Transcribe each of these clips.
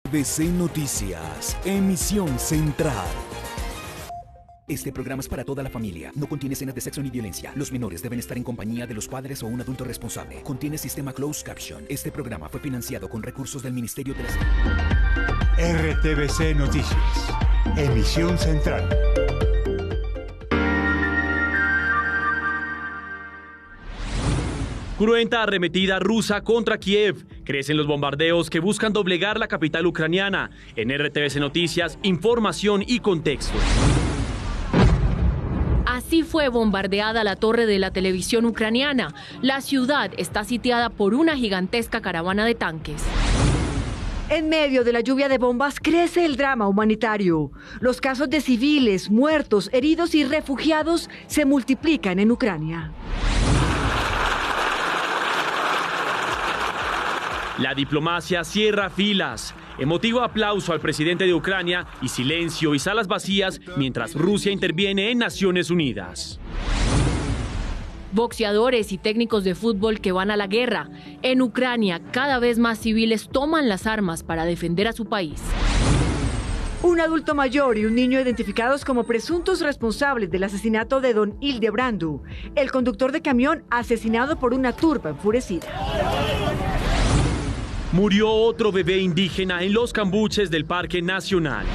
RTVC Noticias, emisión central. Este programa es para toda la familia. No contiene escenas de sexo ni violencia. Los menores deben estar en compañía de los padres o un adulto responsable. Contiene sistema closed caption. Este programa fue financiado con recursos del Ministerio de la Salud. RTVC Noticias, emisión central. Cruenta arremetida rusa contra Kiev. Crecen los bombardeos que buscan doblegar la capital ucraniana. En RTVC Noticias, información y contexto. Así fue bombardeada la torre de la televisión ucraniana. La ciudad está sitiada por una gigantesca caravana de tanques. En medio de la lluvia de bombas crece el drama humanitario. Los casos de civiles, muertos, heridos y refugiados se multiplican en Ucrania. La diplomacia cierra filas. Emotivo aplauso al presidente de Ucrania y silencio y salas vacías mientras Rusia interviene en Naciones Unidas. Boxeadores y técnicos de fútbol que van a la guerra. En Ucrania, cada vez más civiles toman las armas para defender a su país. Un adulto mayor y un niño identificados como presuntos responsables del asesinato de don Hildebrandu, el conductor de camión asesinado por una turba enfurecida. Murió otro bebé indígena en los cambuches del Parque Nacional.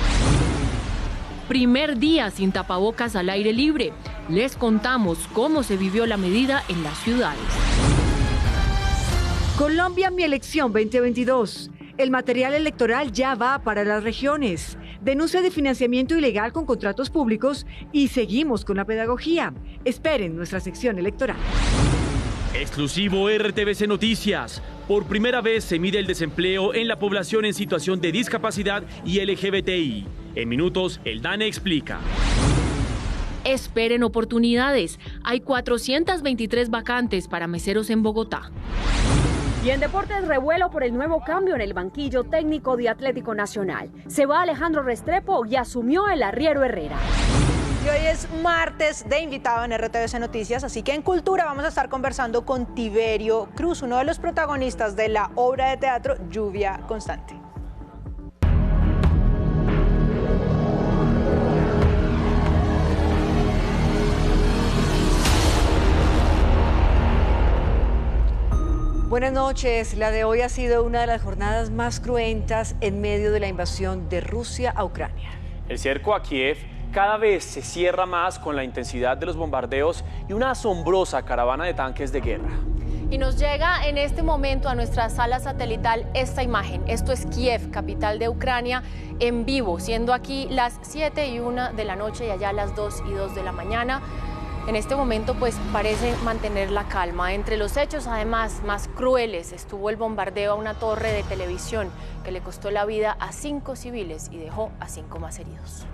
Primer día sin tapabocas al aire libre. Les contamos cómo se vivió la medida en las ciudades. Colombia, mi elección 2022. El material electoral ya va para las regiones. Denuncia de financiamiento ilegal con contratos públicos y seguimos con la pedagogía. Esperen nuestra sección electoral. Exclusivo RTVC Noticias. Por primera vez se mide el desempleo en la población en situación de discapacidad y LGBTI. En minutos, el DANE explica. Esperen oportunidades. Hay 423 vacantes para meseros en Bogotá. Y en deportes, revuelo por el nuevo cambio en el banquillo técnico de Atlético Nacional. Se va Alejandro Restrepo y asumió el arriero Herrera. Y hoy es martes de invitado en RTVC Noticias, así que en Cultura vamos a estar conversando con Tiberio Cruz, uno de los protagonistas de la obra de teatro Lluvia Constante. Buenas noches. La de hoy ha sido una de las jornadas más cruentas en medio de la invasión de Rusia a Ucrania. El cerco a Kiev cada vez se cierra más con la intensidad de los bombardeos y una asombrosa caravana de tanques de guerra. Y nos llega en este momento a nuestra sala satelital esta imagen. Esto es Kiev, capital de Ucrania, en vivo, siendo aquí las 7:01 de la noche y allá las 2:02 de la mañana. En este momento pues parece mantener la calma. Entre los hechos además más crueles estuvo el bombardeo a una torre de televisión que le costó la vida a 5 civiles y dejó a 5 más heridos.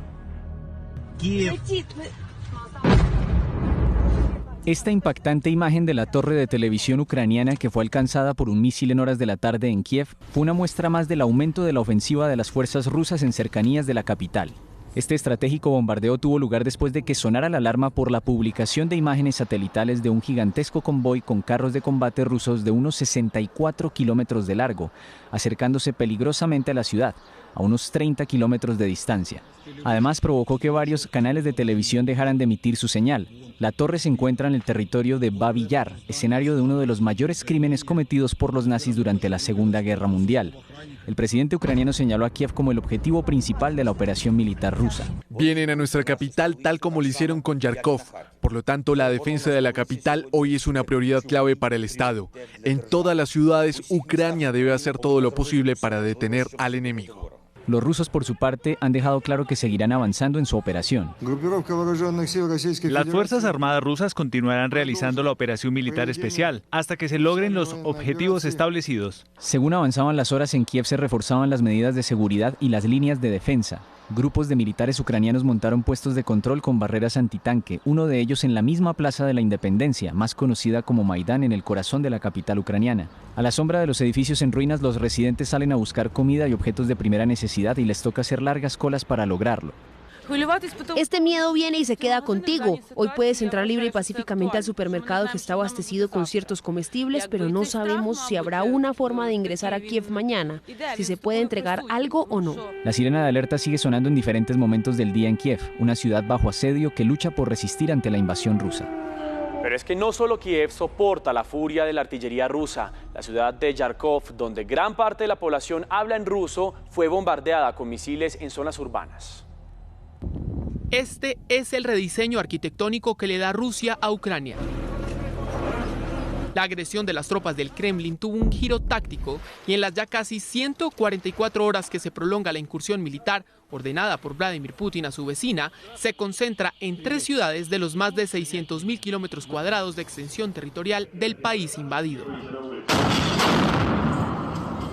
Esta impactante imagen de la torre de televisión ucraniana que fue alcanzada por un misil en horas de la tarde en Kiev fue una muestra más del aumento de la ofensiva de las fuerzas rusas en cercanías de la capital. Este estratégico bombardeo tuvo lugar después de que sonara la alarma por la publicación de imágenes satelitales de un gigantesco convoy con carros de combate rusos de unos 64 kilómetros de largo, acercándose peligrosamente a la ciudad, a unos 30 kilómetros de distancia. Además, provocó que varios canales de televisión dejaran de emitir su señal. La torre se encuentra en el territorio de Babi Yar, escenario de uno de los mayores crímenes cometidos por los nazis durante la Segunda Guerra Mundial. El presidente ucraniano señaló a Kiev como el objetivo principal de la operación militar rusa. Vienen a nuestra capital tal como lo hicieron con Yarkov. Por lo tanto, la defensa de la capital hoy es una prioridad clave para el Estado. En todas las ciudades, Ucrania debe hacer todo lo posible para detener al enemigo. Los rusos, por su parte, han dejado claro que seguirán avanzando en su operación. Las Fuerzas Armadas rusas continuarán realizando la operación militar especial hasta que se logren los objetivos establecidos. Según avanzaban las horas, en Kiev se reforzaban las medidas de seguridad y las líneas de defensa. Grupos de militares ucranianos montaron puestos de control con barreras antitanque, uno de ellos en la misma Plaza de la Independencia, más conocida como Maidán, en el corazón de la capital ucraniana. A la sombra de los edificios en ruinas, los residentes salen a buscar comida y objetos de primera necesidad y les toca hacer largas colas para lograrlo. Este miedo viene y se queda contigo. Hoy puedes entrar libre y pacíficamente al supermercado que está abastecido con ciertos comestibles, pero no sabemos si habrá una forma de ingresar a Kiev mañana, si se puede entregar algo o no. La sirena de alerta sigue sonando en diferentes momentos del día en Kiev, una ciudad bajo asedio que lucha por resistir ante la invasión rusa. Pero es que no solo Kiev soporta la furia de la artillería rusa. La ciudad de Yarkov, donde gran parte de la población habla en ruso, fue bombardeada con misiles en zonas urbanas. Este es el rediseño arquitectónico que le da Rusia a Ucrania. La agresión de las tropas del Kremlin tuvo un giro táctico y en las ya casi 144 horas que se prolonga la incursión militar ordenada por Vladimir Putin a su vecina, se concentra en 3 ciudades de los más de 600.000 kilómetros cuadrados de extensión territorial del país invadido.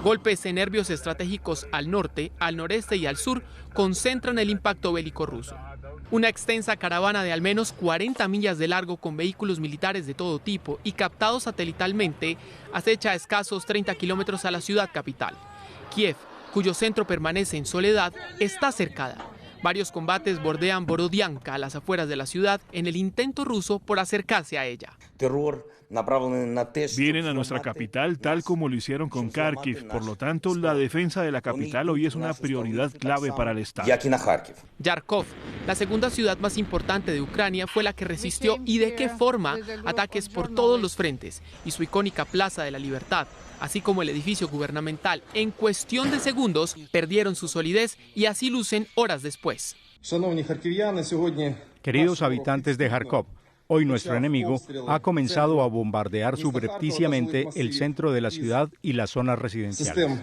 Golpes en nervios estratégicos al norte, al noreste y al sur concentran el impacto bélico ruso. Una extensa caravana de al menos 40 millas de largo con vehículos militares de todo tipo y captados satelitalmente acecha a escasos 30 kilómetros a la ciudad capital. Kiev, cuyo centro permanece en soledad, está cercada. Varios combates bordean Borodianka, a las afueras de la ciudad, en el intento ruso por acercarse a ella. Vienen a nuestra capital tal como lo hicieron con Kharkiv. Por lo tanto, la defensa de la capital hoy es una prioridad clave para el Estado. Yarkov, la segunda ciudad más importante de Ucrania, fue la que resistió y de qué forma ataques por todos los frentes, y su icónica Plaza de la Libertad, así como el edificio gubernamental, en cuestión de segundos perdieron su solidez y así lucen horas después. Queridos habitantes de Kharkov, hoy nuestro enemigo ha comenzado a bombardear subrepticiamente el centro de la ciudad y las zonas residenciales.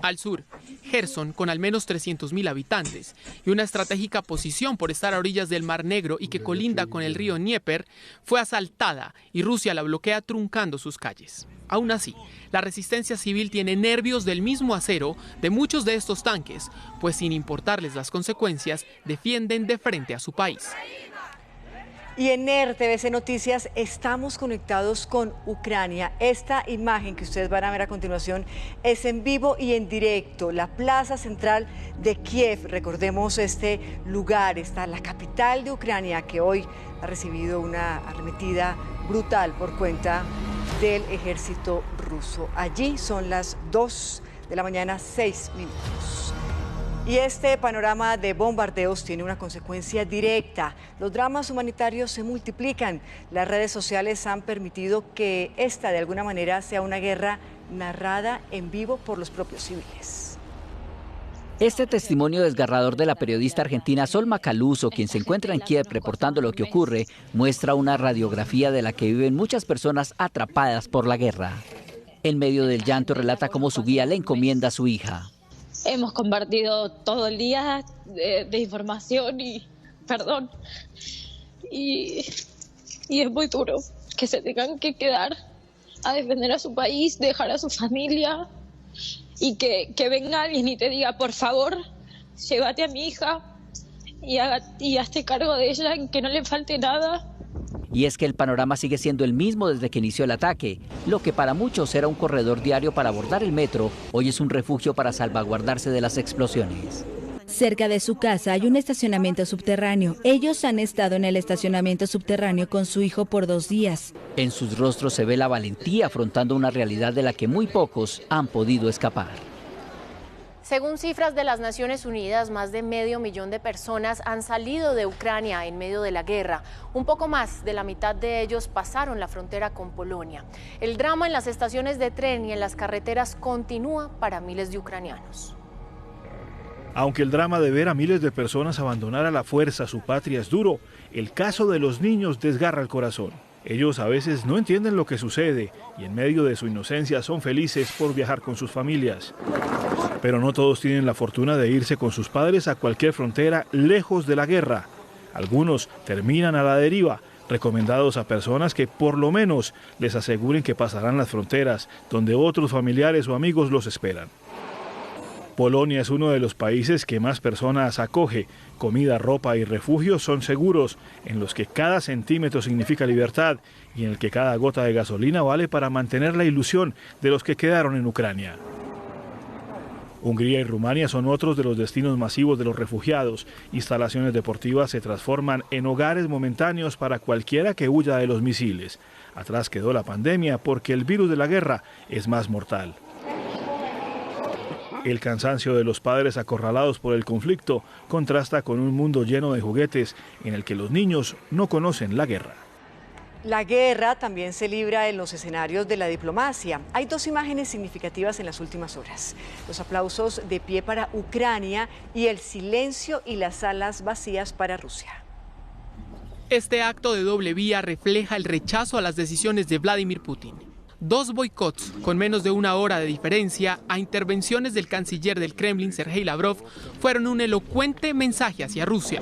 Al sur, Gerson, con al menos 300.000 habitantes y una estratégica posición por estar a orillas del Mar Negro y que colinda con el río Dnieper, fue asaltada y Rusia la bloquea truncando sus calles. Aún así, la resistencia civil tiene nervios del mismo acero de muchos de estos tanques, pues sin importarles las consecuencias, defienden de frente a su país. Y en RTVC Noticias estamos conectados con Ucrania. Esta imagen que ustedes van a ver a continuación es en vivo y en directo. La plaza central de Kiev, recordemos este lugar, está la capital de Ucrania, que hoy ha recibido una arremetida brutal por cuenta del ejército ruso. Allí son las 2 de la mañana, 6 minutos. Y este panorama de bombardeos tiene una consecuencia directa. Los dramas humanitarios se multiplican. Las redes sociales han permitido que esta de alguna manera sea una guerra narrada en vivo por los propios civiles. Este testimonio desgarrador de la periodista argentina Sol Macaluso, quien se encuentra en Kiev reportando lo que ocurre, muestra una radiografía de la que viven muchas personas atrapadas por la guerra. En medio del llanto relata cómo su guía le encomienda a su hija. Hemos compartido todo el día de información y perdón. Y es muy duro que se tengan que quedar a defender a su país, dejar a su familia y que venga alguien y te diga, por favor, llévate a mi hija y hazte cargo de ella, que no le falte nada. Y es que el panorama sigue siendo el mismo desde que inició el ataque. Lo que para muchos era un corredor diario para abordar el metro, hoy es un refugio para salvaguardarse de las explosiones. Cerca de su casa hay un estacionamiento subterráneo. Ellos han estado en el estacionamiento subterráneo con su hijo por 2 días. En sus rostros se ve la valentía afrontando una realidad de la que muy pocos han podido escapar. Según cifras de las Naciones Unidas, más de 500.000 de personas han salido de Ucrania en medio de la guerra. Un poco más de la mitad de ellos pasaron la frontera con Polonia. El drama en las estaciones de tren y en las carreteras continúa para miles de ucranianos. Aunque el drama de ver a miles de personas abandonar a la fuerza su patria es duro, el caso de los niños desgarra el corazón. Ellos a veces no entienden lo que sucede y en medio de su inocencia son felices por viajar con sus familias. Pero no todos tienen la fortuna de irse con sus padres a cualquier frontera lejos de la guerra. Algunos terminan a la deriva, recomendados a personas que por lo menos les aseguren que pasarán las fronteras donde otros familiares o amigos los esperan. Polonia es uno de los países que más personas acoge. Comida, ropa y refugio son seguros, en los que cada centímetro significa libertad y en el que cada gota de gasolina vale para mantener la ilusión de los que quedaron en Ucrania. Hungría y Rumania son otros de los destinos masivos de los refugiados. Instalaciones deportivas se transforman en hogares momentáneos para cualquiera que huya de los misiles. Atrás quedó la pandemia porque el virus de la guerra es más mortal. El cansancio de los padres acorralados por el conflicto contrasta con un mundo lleno de juguetes en el que los niños no conocen la guerra. La guerra también se libra en los escenarios de la diplomacia. Hay dos imágenes significativas en las últimas horas. Los aplausos de pie para Ucrania y el silencio y las salas vacías para Rusia. Este acto de doble vía refleja el rechazo a las decisiones de Vladimir Putin. Dos boicots con menos de una hora de diferencia a intervenciones del canciller del Kremlin, Sergei Lavrov, fueron un elocuente mensaje hacia Rusia.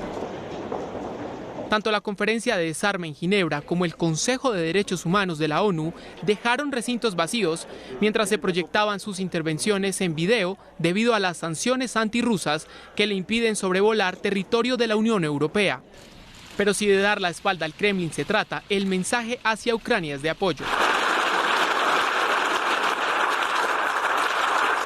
Tanto la conferencia de desarme en Ginebra como el Consejo de Derechos Humanos de la ONU dejaron recintos vacíos mientras se proyectaban sus intervenciones en video debido a las sanciones antirrusas que le impiden sobrevolar territorio de la Unión Europea. Pero si de dar la espalda al Kremlin se trata, el mensaje hacia Ucrania es de apoyo.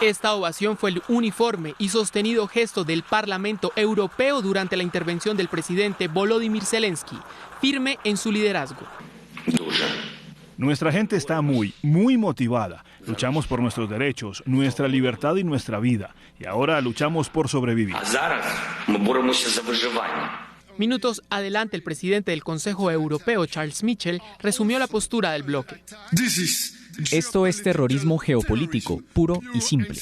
Esta ovación fue el uniforme y sostenido gesto del Parlamento Europeo durante la intervención del presidente Volodymyr Zelensky, firme en su liderazgo. Nuestra gente está muy motivada. Luchamos por nuestros derechos, nuestra libertad y nuestra vida. Y ahora luchamos por sobrevivir. Minutos adelante, el presidente del Consejo Europeo, Charles Michel, resumió la postura del bloque. Esto es terrorismo geopolítico, puro y simple.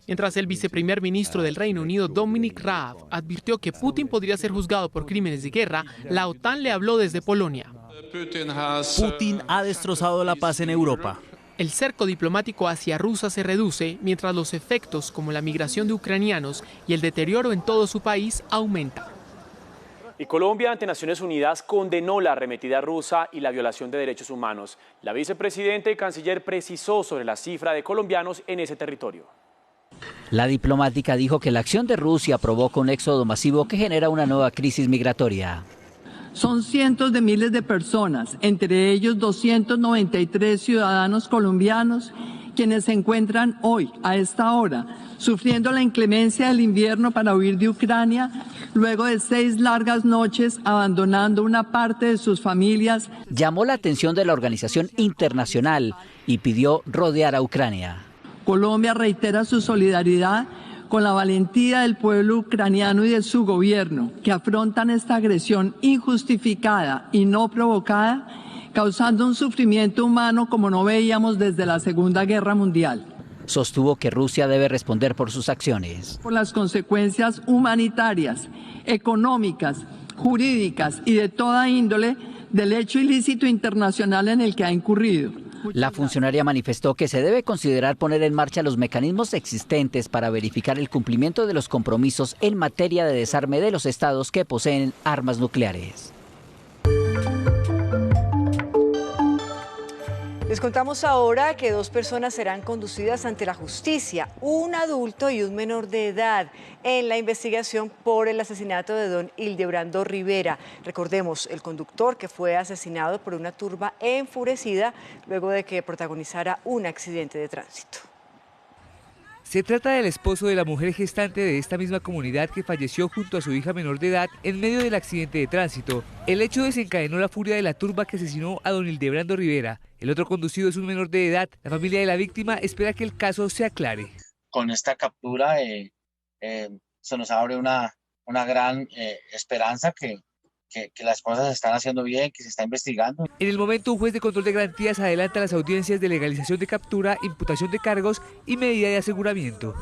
Mientras el viceprimer ministro del Reino Unido, Dominic Raab, advirtió que Putin podría ser juzgado por crímenes de guerra, la OTAN le habló desde Polonia. Putin ha destrozado la paz en Europa. El cerco diplomático hacia Rusia se reduce, mientras los efectos como la migración de ucranianos y el deterioro en todo su país aumentan. Y Colombia, ante Naciones Unidas, condenó la arremetida rusa y la violación de derechos humanos. La vicepresidenta y canciller precisó sobre la cifra de colombianos en ese territorio. La diplomática dijo que la acción de Rusia provoca un éxodo masivo que genera una nueva crisis migratoria. Son cientos de miles de personas, entre ellos 293 ciudadanos colombianos, quienes se encuentran hoy, a esta hora, sufriendo la inclemencia del invierno para huir de Ucrania, luego de 6 largas noches abandonando una parte de sus familias. Llamó la atención de la organización internacional y pidió rodear a Ucrania. Colombia reitera su solidaridad con la valentía del pueblo ucraniano y de su gobierno, que afrontan esta agresión injustificada y no provocada, causando un sufrimiento humano como no veíamos desde la Segunda Guerra Mundial. Sostuvo que Rusia debe responder por sus acciones. Por las consecuencias humanitarias, económicas, jurídicas y de toda índole del hecho ilícito internacional en el que ha incurrido. La funcionaria manifestó que se debe considerar poner en marcha los mecanismos existentes para verificar el cumplimiento de los compromisos en materia de desarme de los estados que poseen armas nucleares. Les contamos ahora que 2 personas serán conducidas ante la justicia, un adulto y un menor de edad, en la investigación por el asesinato de don Hildebrando Rivera. Recordemos, el conductor que fue asesinado por una turba enfurecida luego de que protagonizara un accidente de tránsito. Se trata del esposo de la mujer gestante de esta misma comunidad que falleció junto a su hija menor de edad en medio del accidente de tránsito. El hecho desencadenó la furia de la turba que asesinó a don Hildebrando Rivera. El otro conducido es un menor de edad. La familia de la víctima espera que el caso se aclare. Con esta captura se nos abre una gran esperanza que las cosas se están haciendo bien, que se está investigando. En el momento, un juez de control de garantías adelanta las audiencias de legalización de captura, imputación de cargos y medida de aseguramiento.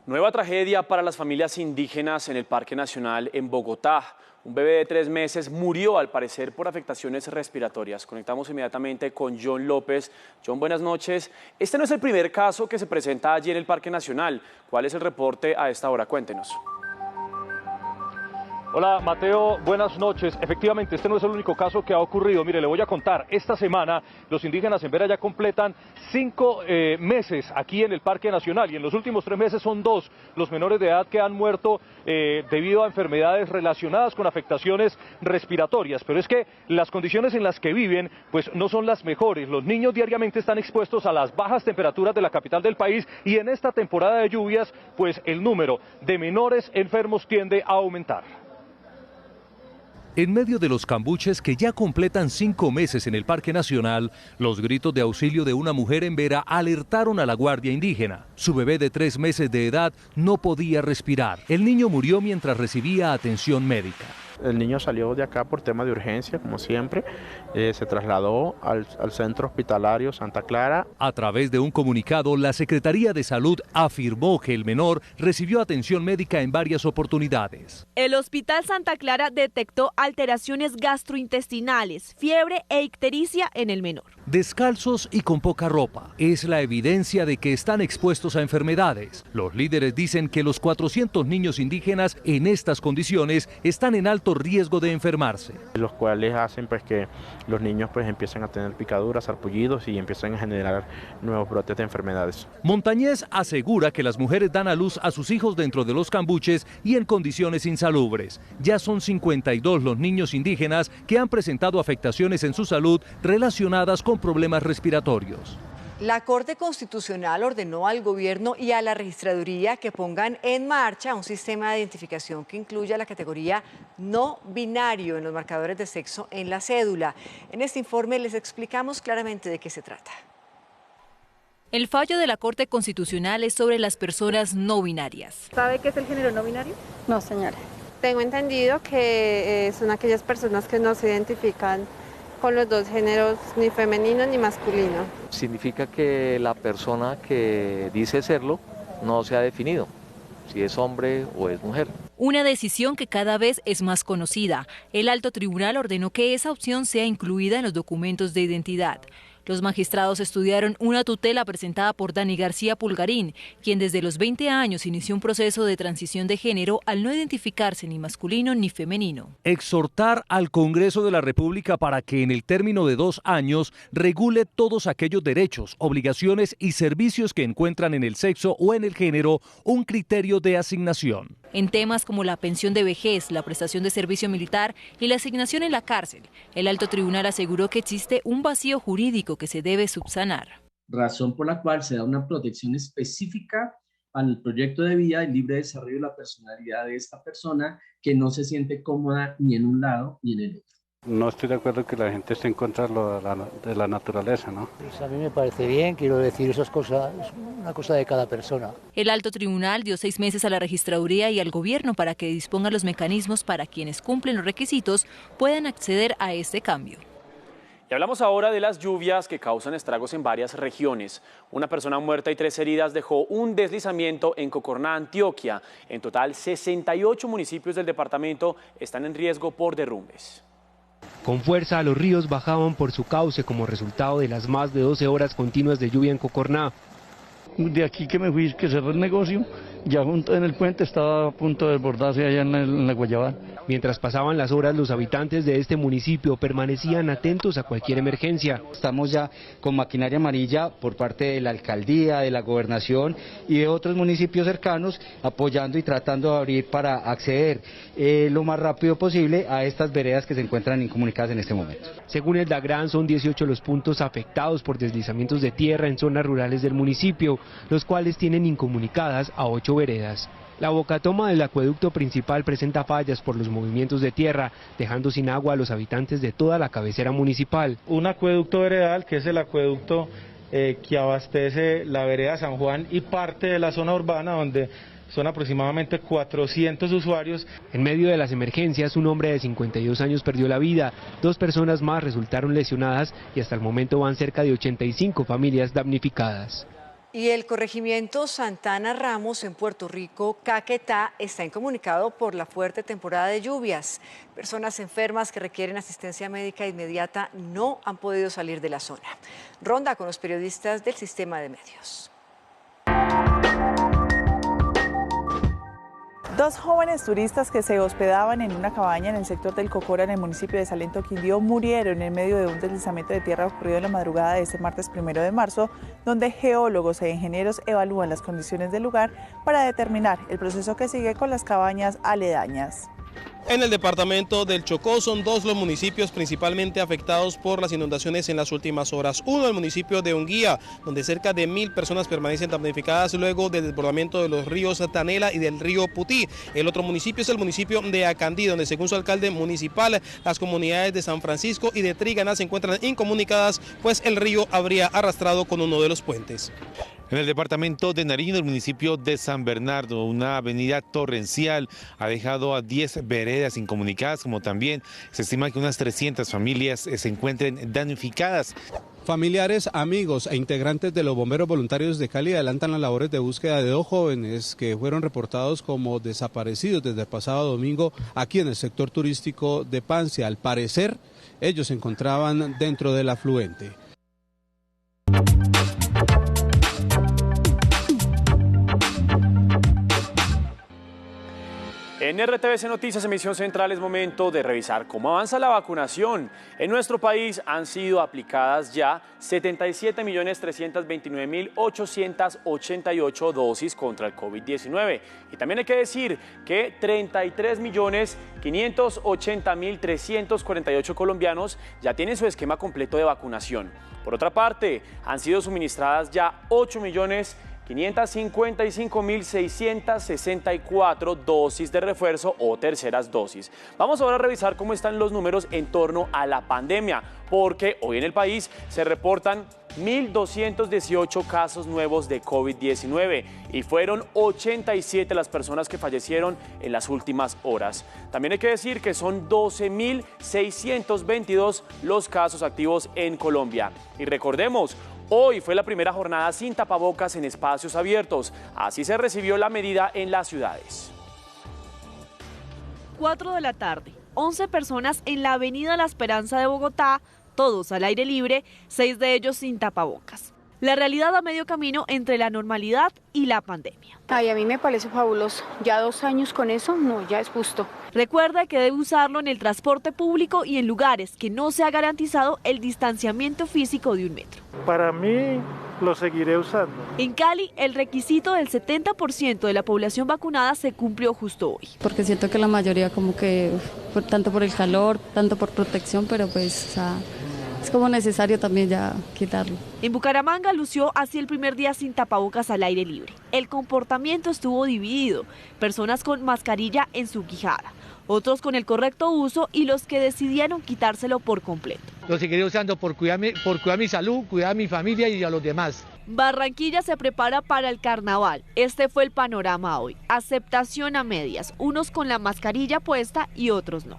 Nueva tragedia para las familias indígenas en el Parque Nacional en Bogotá. Un bebé de 3 meses murió, al parecer, por afectaciones respiratorias. Conectamos inmediatamente con John López. John, buenas noches. Este no es el primer caso que se presenta allí en el Parque Nacional. ¿Cuál es el reporte a esta hora? Cuéntenos. Hola Mateo, buenas noches. Efectivamente, este no es el único caso que ha ocurrido. Mire, le voy a contar, esta semana los indígenas en Vera ya completan 5 meses aquí en el Parque Nacional y en los últimos 3 meses son 2 los menores de edad que han muerto debido a enfermedades relacionadas con afectaciones respiratorias. Pero es que las condiciones en las que viven pues no son las mejores. Los niños diariamente están expuestos a las bajas temperaturas de la capital del país y en esta temporada de lluvias pues el número de menores enfermos tiende a aumentar. En medio de los cambuches que ya completan 5 meses en el Parque Nacional, los gritos de auxilio de una mujer en Vera alertaron a la Guardia Indígena. Su bebé de 3 meses de edad no podía respirar. El niño murió mientras recibía atención médica. El niño salió de acá por tema de urgencia, como siempre, se trasladó al centro hospitalario Santa Clara. A través de un comunicado, la Secretaría de Salud afirmó que el menor recibió atención médica en varias oportunidades. El Hospital Santa Clara detectó alteraciones gastrointestinales, fiebre e ictericia en el menor. Descalzos y con poca ropa. Es la evidencia de que están expuestos a enfermedades. Los líderes dicen que los 400 niños indígenas en estas condiciones están en alto riesgo de enfermarse. Los cuales hacen pues que los niños pues empiecen a tener picaduras, sarpullidos y empiezan a generar nuevos brotes de enfermedades. Montañez asegura que las mujeres dan a luz a sus hijos dentro de los cambuches y en condiciones insalubres. Ya son 52 los niños indígenas que han presentado afectaciones en su salud relacionadas con problemas respiratorios. La Corte Constitucional ordenó al gobierno y a la registraduría que pongan en marcha un sistema de identificación que incluya la categoría no binario en los marcadores de sexo en la cédula. En este informe les explicamos claramente de qué se trata. El fallo de la Corte Constitucional es sobre las personas no binarias. ¿Sabe qué es el género no binario? No, señora. Tengo entendido que son aquellas personas que no se identifican con los dos géneros, ni femenino ni masculino. Significa que la persona que dice serlo no se ha definido, si es hombre o es mujer. Una decisión que cada vez es más conocida. El alto tribunal ordenó que esa opción sea incluida en los documentos de identidad. Los magistrados estudiaron una tutela presentada por Dani García Pulgarín, quien desde los 20 años inició un proceso de transición de género al no identificarse ni masculino ni femenino. Exhortar al Congreso de la República para que en el término de 2 años regule todos aquellos derechos, obligaciones y servicios que encuentran en el sexo o en el género un criterio de asignación. En temas como la pensión de vejez, la prestación de servicio militar y la asignación en la cárcel, el alto tribunal aseguró que existe un vacío jurídico que se debe subsanar. Razón por la cual se da una protección específica al proyecto de vida y libre desarrollo de la personalidad de esta persona que no se siente cómoda ni en un lado ni en el otro. No estoy de acuerdo que la gente esté en contra de la naturaleza, ¿no? Pues a mí me parece bien, quiero decir, esas cosas, es una cosa de cada persona. El alto tribunal dio 6 meses a la registraduría y al gobierno para que dispongan los mecanismos para quienes cumplen los requisitos puedan acceder a este cambio. Y hablamos ahora de las lluvias que causan estragos en varias regiones. Una persona muerta y 3 heridas dejó un deslizamiento en Cocorná, Antioquia. En total, 68 municipios del departamento están en riesgo por derrumbes. Con fuerza, los ríos bajaban por su cauce como resultado de las más de 12 horas continuas de lluvia en Cocorná. De aquí que me fui, que cerré el negocio, ya junto en el puente estaba a punto de desbordarse allá en la Guayabal. Mientras pasaban las horas, los habitantes de este municipio permanecían atentos a cualquier emergencia. Estamos ya con maquinaria amarilla por parte de la alcaldía, de la gobernación y de otros municipios cercanos, apoyando y tratando de abrir para acceder lo más rápido posible a estas veredas que se encuentran incomunicadas en este momento. Según el DAGRAN, son 18 los puntos afectados por deslizamientos de tierra en zonas rurales del municipio, los cuales tienen incomunicadas a 8 veredas. La bocatoma del acueducto principal presenta fallas por los movimientos de tierra, dejando sin agua a los habitantes de toda la cabecera municipal. Un acueducto veredal, que es el acueducto que abastece la vereda San Juan y parte de la zona urbana, donde son aproximadamente 400 usuarios. En medio de las emergencias, un hombre de 52 años perdió la vida, 2 personas más resultaron lesionadas y hasta el momento van cerca de 85 familias damnificadas. Y el corregimiento Santana Ramos en Puerto Rico, Caquetá, está incomunicado por la fuerte temporada de lluvias. Personas enfermas que requieren asistencia médica inmediata no han podido salir de la zona. Ronda con los periodistas del Sistema de Medios. Dos jóvenes turistas que se hospedaban en una cabaña en el sector del Cocora, en el municipio de Salento, Quindío, murieron en medio de un deslizamiento de tierra ocurrido en la madrugada de este martes 1 de marzo, donde geólogos e ingenieros evalúan las condiciones del lugar para determinar el proceso que sigue con las cabañas aledañas. En el departamento del Chocó son dos los municipios principalmente afectados por las inundaciones en las últimas horas. Uno, el municipio de Unguía, donde cerca de 1000 personas permanecen damnificadas luego del desbordamiento de los ríos Tanela y del río Putí. El otro municipio es el municipio de Acandí, donde según su alcalde municipal, las comunidades de San Francisco y de Trígana se encuentran incomunicadas, pues el río habría arrastrado con uno de los puentes. En el departamento de Nariño, el municipio de San Bernardo, una avenida torrencial ha dejado a 10 veredas incomunicadas, como también se estima que unas 300 familias se encuentren damnificadas. Familiares, amigos e integrantes de los bomberos voluntarios de Cali adelantan las labores de búsqueda de dos jóvenes que fueron reportados como desaparecidos desde el pasado domingo aquí en el sector turístico de Pancia. Al parecer, ellos se encontraban dentro del afluente. En RTVC Noticias, emisión central, es momento de revisar cómo avanza la vacunación. En nuestro país han sido aplicadas ya 77.329.888 dosis contra el COVID-19. Y también hay que decir que 33.580.348 colombianos ya tienen su esquema completo de vacunación. Por otra parte, han sido suministradas ya 8.555.664 dosis de refuerzo o terceras dosis. Vamos ahora a revisar cómo están los números en torno a la pandemia, porque hoy en el país se reportan 1.218 casos nuevos de COVID-19 y fueron 87 las personas que fallecieron en las últimas horas. También hay que decir que son 12.622 los casos activos en Colombia. Y recordemos, hoy fue la primera jornada sin tapabocas en espacios abiertos. Así se recibió la medida en las ciudades. 4 de la tarde, 11 personas en la avenida La Esperanza de Bogotá, todos al aire libre, 6 de ellos sin tapabocas. La realidad a medio camino entre la normalidad y la pandemia. Ay, a mí me parece fabuloso. Ya 2 años con eso, no, ya es justo. Recuerda que debe usarlo en el transporte público y en lugares que no se ha garantizado el distanciamiento físico de 1 metro. Para mí, lo seguiré usando. En Cali, el requisito del 70% de la población vacunada se cumplió justo hoy. Porque siento que la mayoría como que, tanto por el calor, tanto por protección, pero pues, o sea, es como necesario también ya quitarlo. En Bucaramanga lució así el primer día sin tapabocas al aire libre. El comportamiento estuvo dividido, personas con mascarilla en su quijada, otros con el correcto uso y los que decidieron quitárselo por completo. Lo seguiré usando por cuidar mi salud, cuidar a mi familia y a los demás. Barranquilla se prepara para el carnaval. Este fue el panorama hoy. Aceptación a medias, unos con la mascarilla puesta y otros no.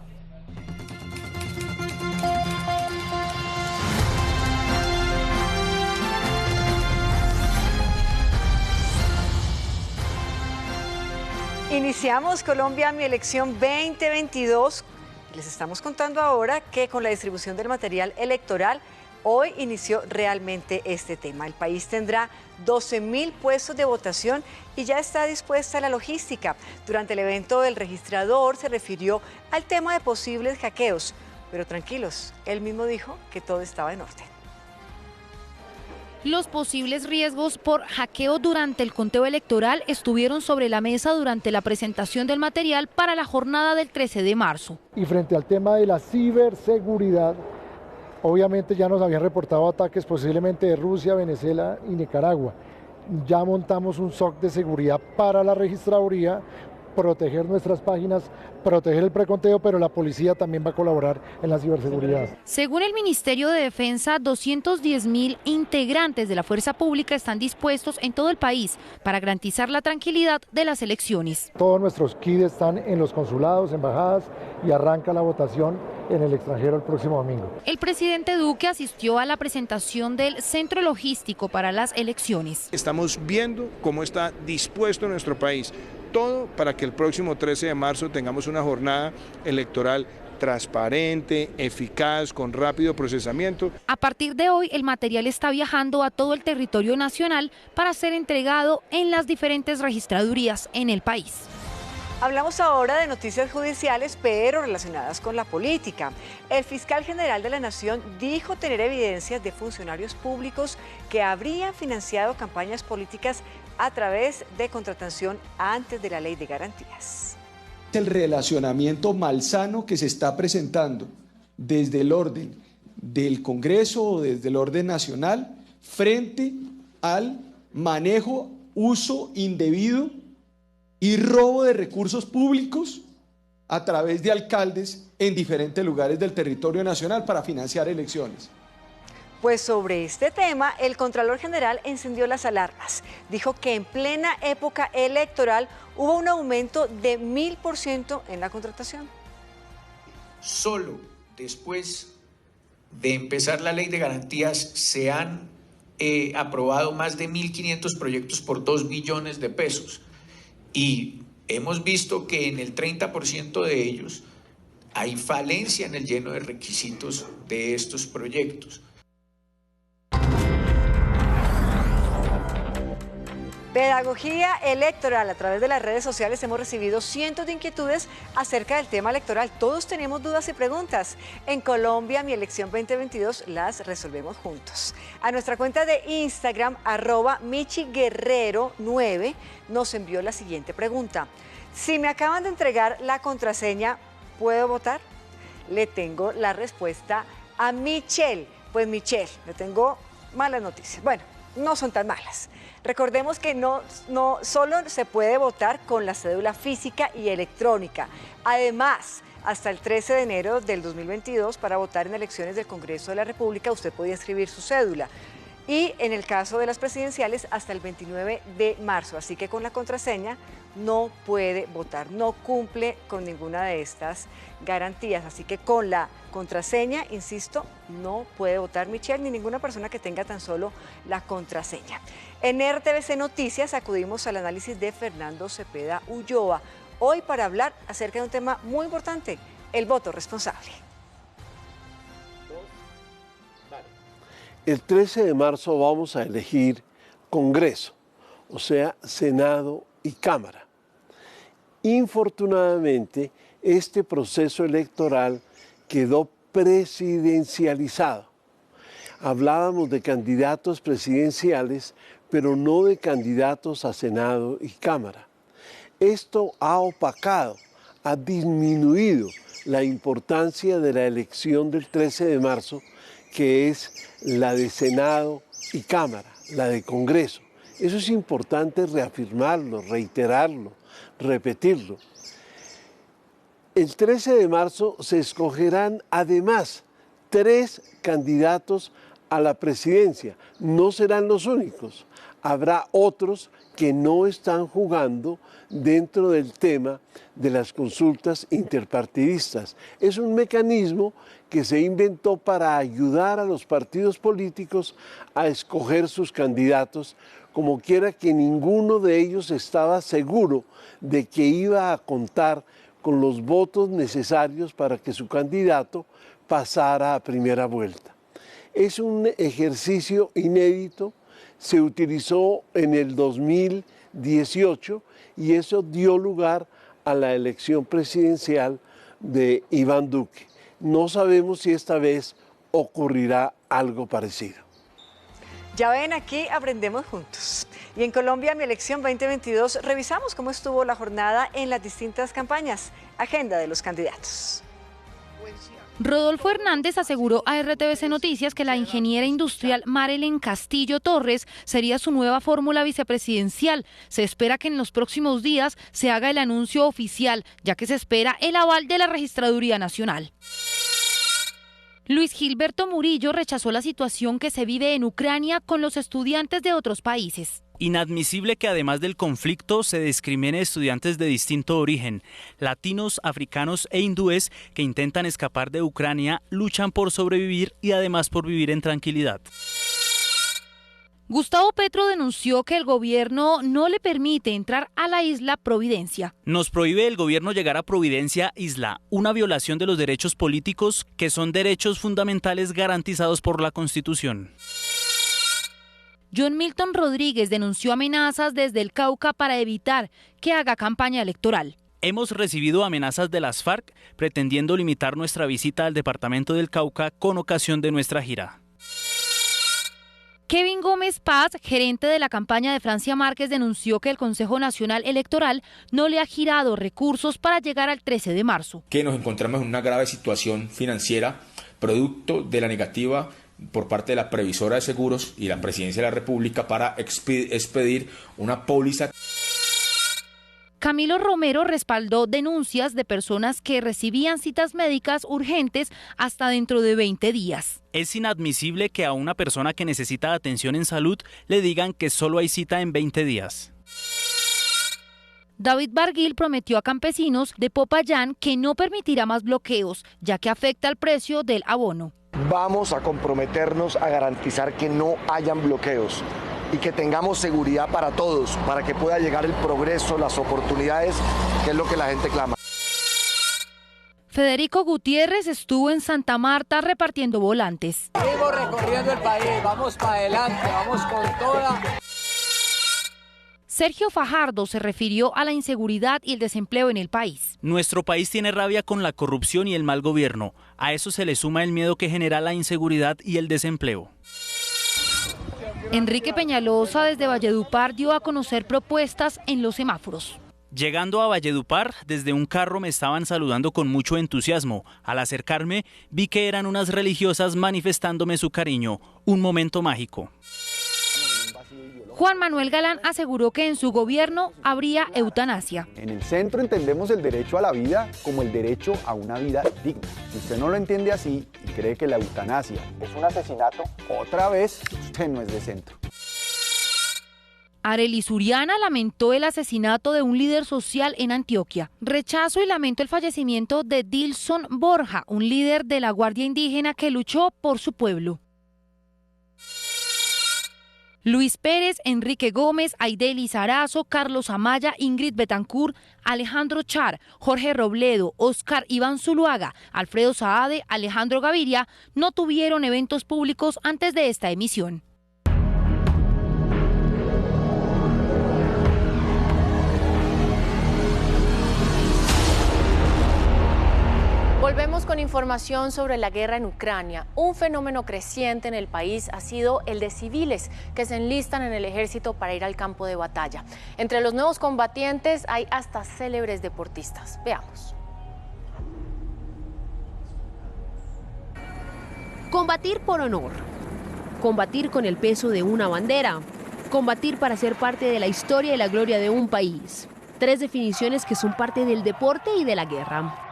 Iniciamos Colombia, mi elección 2022. Les estamos contando ahora que con la distribución del material electoral, hoy inició realmente este tema. El país tendrá 12.000 puestos de votación y ya está dispuesta la logística. Durante el evento, el registrador se refirió al tema de posibles hackeos. Pero tranquilos, él mismo dijo que todo estaba en orden. Los posibles riesgos por hackeo durante el conteo electoral estuvieron sobre la mesa durante la presentación del material para la jornada del 13 de marzo. Y frente al tema de la ciberseguridad, obviamente ya nos habían reportado ataques posiblemente de Rusia, Venezuela y Nicaragua. Ya montamos un SOC de seguridad para la registraduría, proteger nuestras páginas, proteger el preconteo, pero la policía también va a colaborar en la ciberseguridad. Según el Ministerio de Defensa, 210.000 integrantes de la fuerza pública están dispuestos en todo el país para garantizar la tranquilidad de las elecciones. Todos nuestros kits están en los consulados, embajadas y arranca la votación en el extranjero el próximo domingo. El presidente Duque asistió a la presentación del Centro Logístico para las elecciones. Estamos viendo cómo está dispuesto nuestro país, todo para que el próximo 13 de marzo tengamos una jornada electoral transparente, eficaz, con rápido procesamiento. A partir de hoy, el material está viajando a todo el territorio nacional para ser entregado en las diferentes registradurías en el país. Hablamos ahora de noticias judiciales, pero relacionadas con la política. El fiscal general de la Nación dijo tener evidencias de funcionarios públicos que habrían financiado campañas políticas a través de contratación antes de la ley de garantías. El relacionamiento malsano que se está presentando desde el orden del Congreso o desde el orden nacional frente al manejo, uso indebido y robo de recursos públicos a través de alcaldes en diferentes lugares del territorio nacional para financiar elecciones. Pues sobre este tema, el Contralor General encendió las alarmas. Dijo que en plena época electoral hubo un aumento de 1000% en la contratación. Solo después de empezar la ley de garantías se han aprobado más de 1.500 proyectos por 2 billones de pesos. Y hemos visto que en el 30% de ellos hay falencia en el lleno de requisitos de estos proyectos. Pedagogía electoral. A través de las redes sociales hemos recibido cientos de inquietudes acerca del tema electoral. Todos tenemos dudas y preguntas. En Colombia, Mi Elección 2022, las resolvemos juntos. A nuestra cuenta de Instagram, @michiguerrero9, nos envió la siguiente pregunta. Si me acaban de entregar la contraseña, ¿puedo votar? Le tengo la respuesta a Michelle. Pues Michelle, le tengo malas noticias. Bueno, no son tan malas. Recordemos que no solo se puede votar con la cédula física y electrónica. Además, hasta el 13 de enero del 2022, para votar en elecciones del Congreso de la República, usted podía inscribir su cédula. Y en el caso de las presidenciales, hasta el 29 de marzo. Así que con la contraseña no puede votar, no cumple con ninguna de estas garantías. Así que con la contraseña, insisto, no puede votar Michelle ni ninguna persona que tenga tan solo la contraseña. En RTVC Noticias acudimos al análisis de Fernando Cepeda Ulloa, hoy para hablar acerca de un tema muy importante, el voto responsable. El 13 de marzo vamos a elegir Congreso, o sea, Senado y Cámara. Infortunadamente, este proceso electoral quedó presidencializado. Hablábamos de candidatos presidenciales, pero no de candidatos a Senado y Cámara. Esto ha opacado, ha disminuido la importancia de la elección del 13 de marzo, que es la de Senado y Cámara, la de Congreso. Eso es importante reafirmarlo, reiterarlo, repetirlo. El 13 de marzo se escogerán además 3 candidatos a la presidencia. No serán los únicos. Habrá otros que no están jugando dentro del tema de las consultas interpartidistas. Es un mecanismo que se inventó para ayudar a los partidos políticos a escoger sus candidatos, como quiera que ninguno de ellos estaba seguro de que iba a contar con los votos necesarios para que su candidato pasara a primera vuelta. Es un ejercicio inédito, se utilizó en el 2018 y eso dio lugar a la elección presidencial de Iván Duque. No sabemos si esta vez ocurrirá algo parecido. Ya ven, aquí aprendemos juntos. Y en Colombia, Mi Elección 2022, revisamos cómo estuvo la jornada en las distintas campañas. Agenda de los candidatos. Rodolfo Hernández aseguró a RTVC Noticias que la ingeniera industrial Marelén Castillo Torres sería su nueva fórmula vicepresidencial. Se espera que en los próximos días se haga el anuncio oficial, ya que se espera el aval de la Registraduría Nacional. Luis Gilberto Murillo rechazó la situación que se vive en Ucrania con los estudiantes de otros países. Inadmisible que además del conflicto se discrimine estudiantes de distinto origen. Latinos, africanos e hindúes que intentan escapar de Ucrania luchan por sobrevivir y además por vivir en tranquilidad. Gustavo Petro denunció que el gobierno no le permite entrar a la isla Providencia. Nos prohíbe el gobierno llegar a Providencia Isla, una violación de los derechos políticos que son derechos fundamentales garantizados por la Constitución. John Milton Rodríguez denunció amenazas desde el Cauca para evitar que haga campaña electoral. Hemos recibido amenazas de las FARC pretendiendo limitar nuestra visita al departamento del Cauca con ocasión de nuestra gira. Kevin Gómez Paz, gerente de la campaña de Francia Márquez, denunció que el Consejo Nacional Electoral no le ha girado recursos para llegar al 13 de marzo. Que nos encontramos en una grave situación financiera, producto de la negativa por parte de la previsora de seguros y la Presidencia de la República para expedir una póliza. Camilo Romero respaldó denuncias de personas que recibían citas médicas urgentes hasta dentro de 20 días. Es inadmisible que a una persona que necesita atención en salud le digan que solo hay cita en 20 días. David Barguil prometió a campesinos de Popayán que no permitirá más bloqueos, ya que afecta el precio del abono. Vamos a comprometernos a garantizar que no hayan bloqueos y que tengamos seguridad para todos, para que pueda llegar el progreso, las oportunidades, que es lo que la gente clama. Federico Gutiérrez estuvo en Santa Marta repartiendo volantes. Sigo recorriendo el país, vamos para adelante, vamos con toda. Sergio Fajardo se refirió a la inseguridad y el desempleo en el país. Nuestro país tiene rabia con la corrupción y el mal gobierno. A eso se le suma el miedo que genera la inseguridad y el desempleo. Enrique Peñalosa desde Valledupar dio a conocer propuestas en los semáforos. Llegando a Valledupar, desde un carro me estaban saludando con mucho entusiasmo. Al acercarme, vi que eran unas religiosas manifestándome su cariño. Un momento mágico. Juan Manuel Galán aseguró que en su gobierno habría eutanasia. En el centro entendemos el derecho a la vida como el derecho a una vida digna. Si usted no lo entiende así y cree que la eutanasia es un asesinato, otra vez usted no es de centro. Arelis Uriana lamentó el asesinato de un líder social en Antioquia. Rechazo y lamento el fallecimiento de Dilson Borja, un líder de la Guardia Indígena que luchó por su pueblo. Luis Pérez, Enrique Gómez, Aideli Sarazo, Carlos Amaya, Ingrid Betancourt, Alejandro Char, Jorge Robledo, Oscar Iván Zuluaga, Alfredo Saade, Alejandro Gaviria no tuvieron eventos públicos antes de esta emisión. Volvemos con información sobre la guerra en Ucrania. Un fenómeno creciente en el país ha sido el de civiles que se enlistan en el ejército para ir al campo de batalla. Entre los nuevos combatientes hay hasta célebres deportistas. Veamos. Combatir por honor. Combatir con el peso de una bandera. Combatir para ser parte de la historia y la gloria de un país. Tres definiciones que son parte del deporte y de la guerra.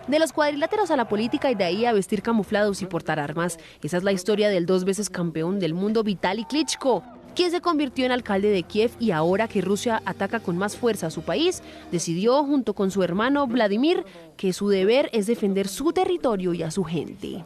De los cuadriláteros a la política y de ahí a vestir camuflados y portar armas. Esa es la historia del 2 veces campeón del mundo Vitaly Klitschko, quien se convirtió en alcalde de Kiev y ahora que Rusia ataca con más fuerza a su país, decidió junto con su hermano Vladimir que su deber es defender su territorio y a su gente.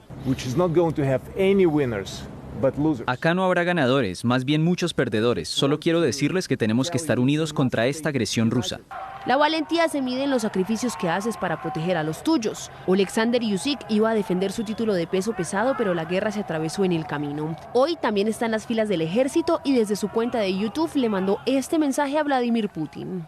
Acá no habrá ganadores, más bien muchos perdedores. Solo quiero decirles que tenemos que estar unidos contra esta agresión rusa. La valentía se mide en los sacrificios que haces para proteger a los tuyos. Oleksandr Usyk iba a defender su título de peso pesado, pero la guerra se atravesó en el camino. Hoy también está en las filas del ejército y desde su cuenta de YouTube le mandó este mensaje a Vladimir Putin.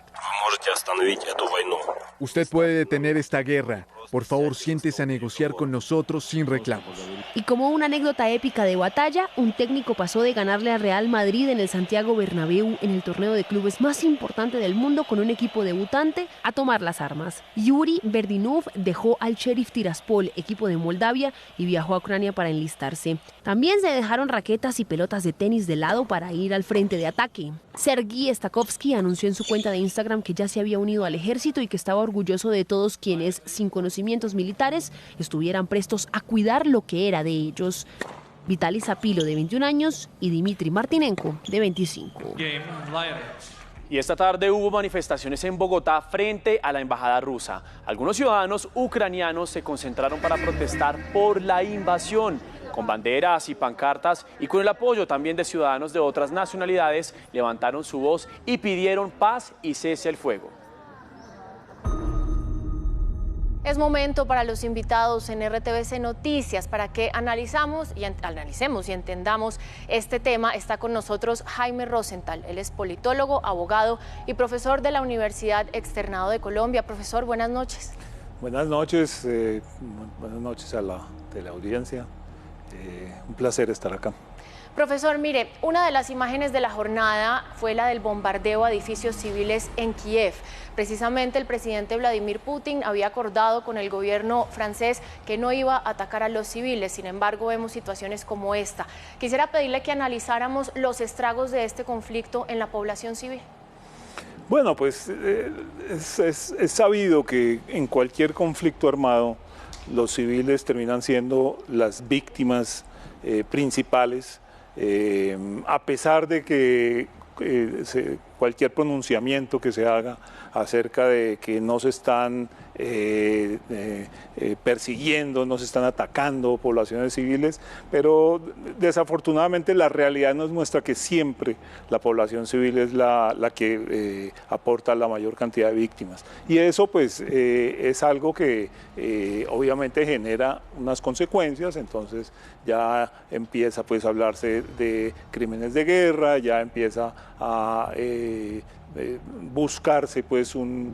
Usted puede detener esta guerra. Por favor, siéntese a negociar con nosotros sin reclamos. Y como una anécdota épica de batalla, un técnico pasó de ganarle al Real Madrid en el Santiago Bernabéu en el torneo de clubes más importante del mundo con un equipo debutante a tomar las armas. Yuri Berdinov dejó al Sheriff Tiraspol, equipo de Moldavia, y viajó a Ucrania para enlistarse. También se dejaron raquetas y pelotas de tenis de lado para ir al frente de ataque. Sergei Stakovsky anunció en su cuenta de Instagram que ya se había unido al ejército y que estaba orgulloso de todos quienes, sin conocimientos militares, estuvieran prestos a cuidar lo que era de ellos. Vitaly Zapilo, de 21 años, y Dmitry Martinenko, de 25. Y esta tarde hubo manifestaciones en Bogotá frente a la embajada rusa. Algunos ciudadanos ucranianos se concentraron para protestar por la invasión. Con banderas y pancartas y con el apoyo también de ciudadanos de otras nacionalidades, levantaron su voz y pidieron paz y cese al fuego. Es momento para los invitados en RTVC Noticias para que analicemos y entendamos este tema. Está con nosotros Jaime Rosenthal. Él es politólogo, abogado y profesor de la Universidad Externado de Colombia. Profesor, buenas noches. Buenas noches a la teleaudiencia. Un placer estar acá. Profesor, mire, una de las imágenes de la jornada fue la del bombardeo a edificios civiles en Kiev. Precisamente el presidente Vladimir Putin había acordado con el gobierno francés que no iba a atacar a los civiles. Sin embargo, vemos situaciones como esta. Quisiera pedirle que analizáramos los estragos de este conflicto en la población civil. Bueno, pues es sabido que en cualquier conflicto armado los civiles terminan siendo las víctimas principales. A pesar de que cualquier pronunciamiento que se haga acerca de que no se están persiguiendo, no se están atacando poblaciones civiles, pero desafortunadamente la realidad nos muestra que siempre la población civil es la que aporta la mayor cantidad de víctimas. Y eso pues es algo que obviamente genera unas consecuencias. Entonces ya empieza pues a hablarse de crímenes de guerra, ya empieza a buscarse pues unas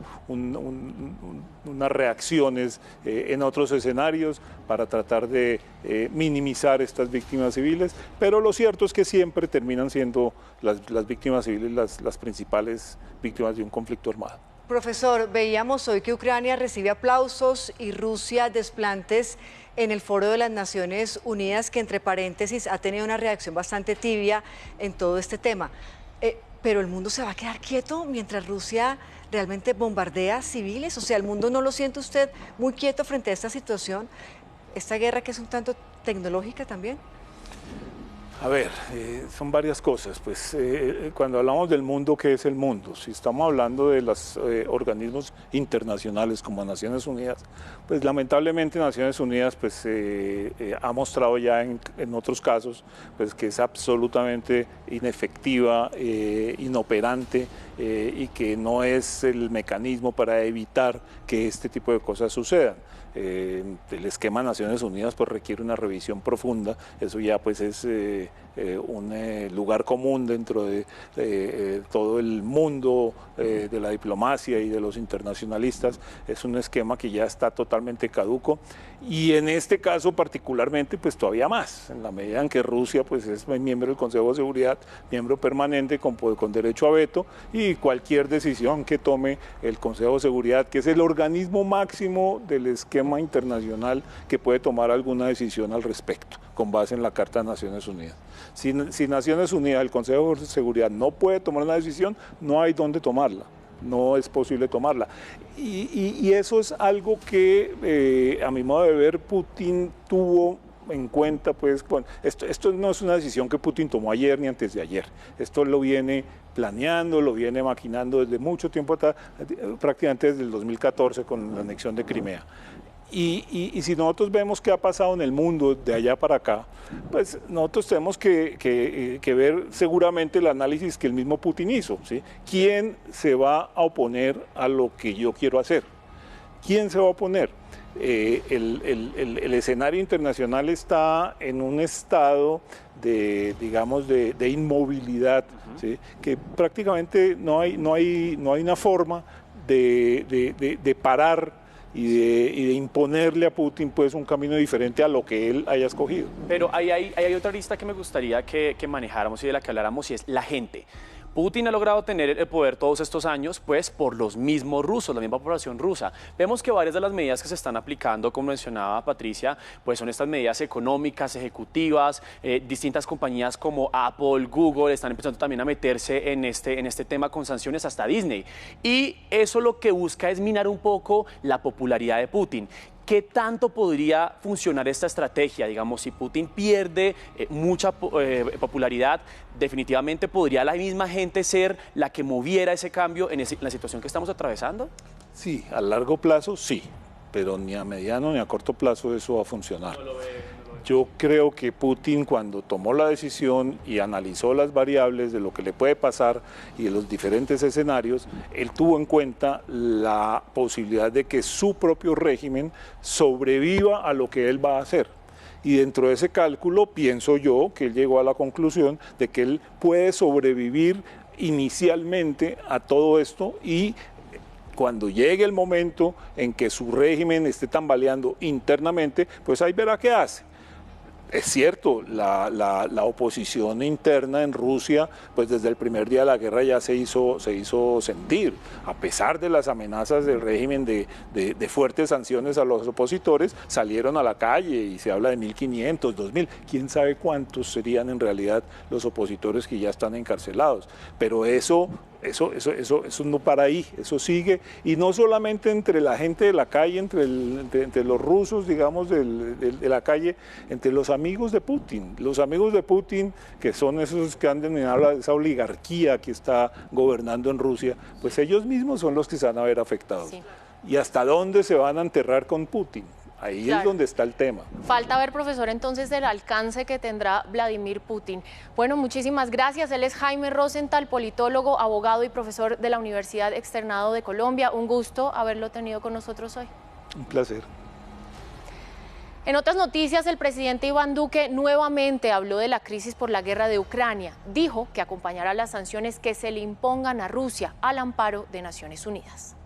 reacciones en otros escenarios para tratar de minimizar estas víctimas civiles, pero lo cierto es que siempre terminan siendo las víctimas civiles las principales víctimas de un conflicto armado. Profesor, veíamos hoy que Ucrania recibe aplausos y Rusia desplantes en el Foro de las Naciones Unidas, que entre paréntesis ha tenido una reacción bastante tibia en todo este tema. Pero el mundo se va a quedar quieto mientras Rusia realmente bombardea civiles. O sea, ¿el mundo no lo siente usted muy quieto frente a esta situación? Esta guerra que es un tanto tecnológica también. A ver, son varias cosas. Pues cuando hablamos del mundo, ¿qué es el mundo? Si estamos hablando de los organismos internacionales como Naciones Unidas, pues lamentablemente Naciones Unidas pues, ha mostrado ya en otros casos pues, que es absolutamente inefectiva, inoperante y que no es el mecanismo para evitar que este tipo de cosas sucedan. El esquema de Naciones Unidas pues requiere una revisión profunda. Eso ya pues es un lugar común dentro de todo el mundo de la diplomacia y de los internacionalistas. Es un esquema que ya está totalmente caduco y en este caso particularmente pues todavía más, en la medida en que Rusia pues es miembro del Consejo de Seguridad, miembro permanente con derecho a veto, y cualquier decisión que tome el Consejo de Seguridad, que es el organismo máximo del esquema internacional que puede tomar alguna decisión al respecto, con base en la Carta de Naciones Unidas. Si Naciones Unidas, el Consejo de Seguridad, no puede tomar una decisión, no hay dónde tomarla, no es posible tomarla. Y eso es algo que, a mi modo de ver, Putin tuvo en cuenta, pues, bueno, esto no es una decisión que Putin tomó ayer ni antes de ayer, esto lo viene planeando, lo viene maquinando desde mucho tiempo atrás, prácticamente desde el 2014 con la anexión de Crimea. Y si nosotros vemos qué ha pasado en el mundo de allá para acá, pues nosotros tenemos que ver seguramente el análisis que el mismo Putin hizo, ¿sí? ¿Quién se va a oponer a lo que yo quiero hacer? ¿Quién se va a oponer? El escenario internacional está en un estado de, digamos, de inmovilidad, ¿sí? Que prácticamente no hay una forma de parar y de imponerle a Putin pues un camino diferente a lo que él haya escogido. Pero hay otra lista que me gustaría que manejáramos y de la que habláramos, y es la gente. Putin ha logrado tener el poder todos estos años pues por los mismos rusos, la misma población rusa. Vemos que varias de las medidas que se están aplicando, como mencionaba Patricia, pues son estas medidas económicas, ejecutivas. Distintas compañías como Apple, Google están empezando también a meterse en este tema con sanciones, hasta Disney. Y eso lo que busca es minar un poco la popularidad de Putin. ¿Qué tanto podría funcionar esta estrategia? Digamos, si Putin pierde mucha popularidad, definitivamente podría la misma gente ser la que moviera ese cambio en la situación que estamos atravesando. Sí, a largo plazo sí, pero ni a mediano ni a corto plazo eso va a funcionar. Yo creo que Putin, cuando tomó la decisión y analizó las variables de lo que le puede pasar y de los diferentes escenarios, él tuvo en cuenta la posibilidad de que su propio régimen sobreviva a lo que él va a hacer. Y dentro de ese cálculo pienso yo que él llegó a la conclusión de que él puede sobrevivir inicialmente a todo esto y cuando llegue el momento en que su régimen esté tambaleando internamente, pues ahí verá qué hace. Es cierto, la oposición interna en Rusia, pues desde el primer día de la guerra ya se hizo sentir, a pesar de las amenazas del régimen de fuertes sanciones a los opositores, salieron a la calle y se habla de 1.500, 2.000, quién sabe cuántos serían en realidad los opositores que ya están encarcelados, pero eso no para ahí, eso sigue, y no solamente entre la gente de la calle, entre los rusos, digamos, de la calle, entre los amigos de Putin. Los amigos de Putin, que son esos que han denominado esa oligarquía que está gobernando en Rusia, pues ellos mismos son los que se van a ver afectados. Sí. ¿Y hasta dónde se van a enterrar con Putin? Ahí claro. Es donde está el tema. Falta ver, profesor, entonces del alcance que tendrá Vladimir Putin. Bueno, muchísimas gracias. Él es Jaime Rosenthal, politólogo, abogado y profesor de la Universidad Externado de Colombia. Un gusto haberlo tenido con nosotros hoy. Un placer. En otras noticias, el presidente Iván Duque nuevamente habló de la crisis por la guerra de Ucrania. Dijo que acompañará las sanciones que se le impongan a Rusia al amparo de Naciones Unidas.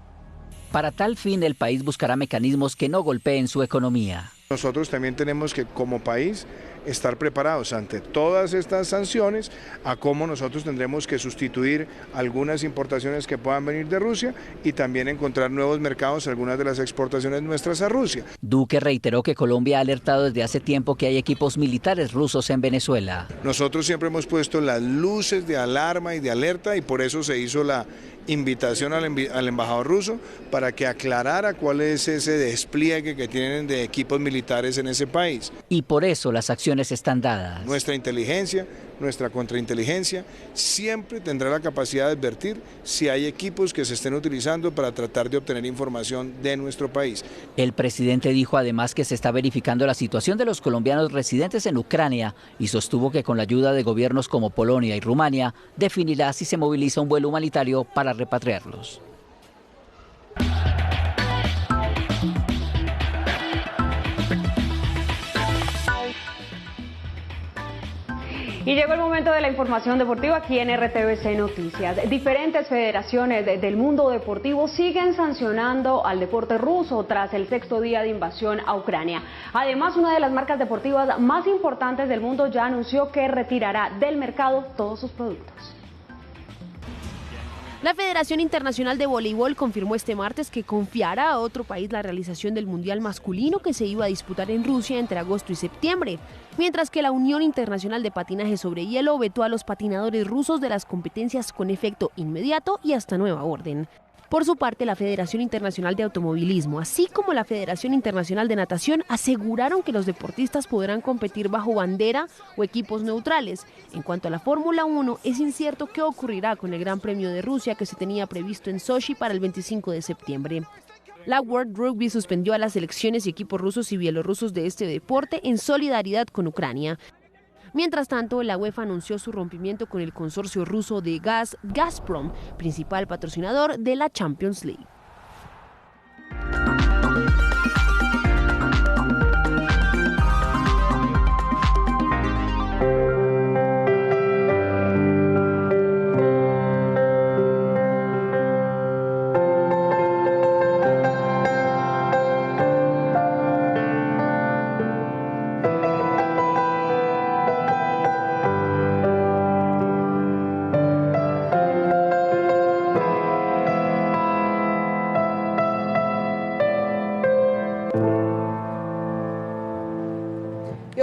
Para tal fin, el país buscará mecanismos que no golpeen su economía. Nosotros también tenemos que, como país, estar preparados ante todas estas sanciones, a cómo nosotros tendremos que sustituir algunas importaciones que puedan venir de Rusia y también encontrar nuevos mercados, algunas de las exportaciones nuestras a Rusia. Duque reiteró que Colombia ha alertado desde hace tiempo que hay equipos militares rusos en Venezuela. Nosotros siempre hemos puesto las luces de alarma y de alerta y por eso se hizo la invitación al embajador ruso para que aclarara cuál es ese despliegue que tienen de equipos militares en ese país. Y por eso las acciones están dadas. Nuestra inteligencia, nuestra contrainteligencia siempre tendrá la capacidad de advertir si hay equipos que se estén utilizando para tratar de obtener información de nuestro país. El presidente dijo además que se está verificando la situación de los colombianos residentes en Ucrania y sostuvo que con la ayuda de gobiernos como Polonia y Rumania definirá si se moviliza un vuelo humanitario para repatriarlos. Y llegó el momento de la información deportiva aquí en RTVC Noticias. Diferentes federaciones del mundo deportivo siguen sancionando al deporte ruso tras el 6º día de invasión a Ucrania. Además, una de las marcas deportivas más importantes del mundo ya anunció que retirará del mercado todos sus productos. La Federación Internacional de Voleibol confirmó este martes que confiará a otro país la realización del Mundial masculino que se iba a disputar en Rusia entre agosto y septiembre, mientras que la Unión Internacional de Patinaje sobre Hielo vetó a los patinadores rusos de las competencias con efecto inmediato y hasta nueva orden. Por su parte, la Federación Internacional de Automovilismo, así como la Federación Internacional de Natación, aseguraron que los deportistas podrán competir bajo bandera o equipos neutrales. En cuanto a la Fórmula 1, es incierto qué ocurrirá con el Gran Premio de Rusia que se tenía previsto en Sochi para el 25 de septiembre. La World Rugby suspendió a las selecciones y equipos rusos y bielorrusos de este deporte en solidaridad con Ucrania. Mientras tanto, la UEFA anunció su rompimiento con el consorcio ruso de gas Gazprom, principal patrocinador de la Champions League.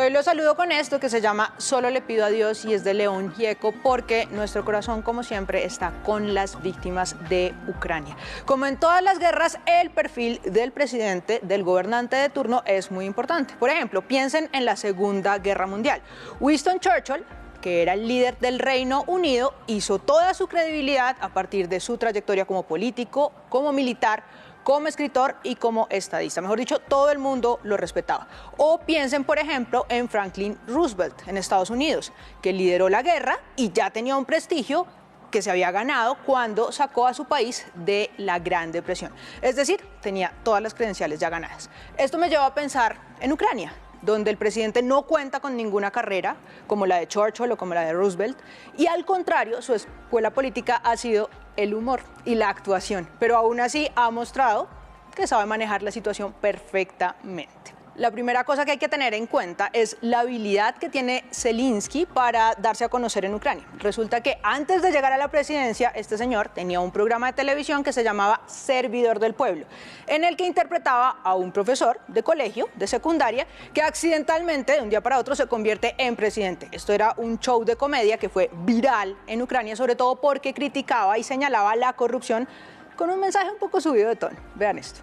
Hoy los saludo con esto que se llama Solo le pido a Dios y es de León Gieco porque nuestro corazón, como siempre, está con las víctimas de Ucrania. Como en todas las guerras, el perfil del presidente, del gobernante de turno, es muy importante. Por ejemplo, piensen en la Segunda Guerra Mundial. Winston Churchill, que era el líder del Reino Unido, hizo toda su credibilidad a partir de su trayectoria como político, como militar, como escritor y como estadista. Mejor dicho, todo el mundo lo respetaba. O piensen, por ejemplo, en Franklin Roosevelt en Estados Unidos, que lideró la guerra y ya tenía un prestigio que se había ganado cuando sacó a su país de la Gran Depresión. Es decir, tenía todas las credenciales ya ganadas. Esto me lleva a pensar en Ucrania, donde el presidente no cuenta con ninguna carrera, como la de Churchill o como la de Roosevelt, y al contrario, su escuela política ha sido el humor y la actuación, pero aún así ha mostrado que sabe manejar la situación perfectamente. La primera cosa que hay que tener en cuenta es la habilidad que tiene Zelensky para darse a conocer en Ucrania. Resulta que antes de llegar a la presidencia, este señor tenía un programa de televisión que se llamaba Servidor del Pueblo, en el que interpretaba a un profesor de colegio, de secundaria, que accidentalmente, de un día para otro, se convierte en presidente. Esto era un show de comedia que fue viral en Ucrania, sobre todo porque criticaba y señalaba la corrupción con un mensaje un poco subido de tono. Vean esto.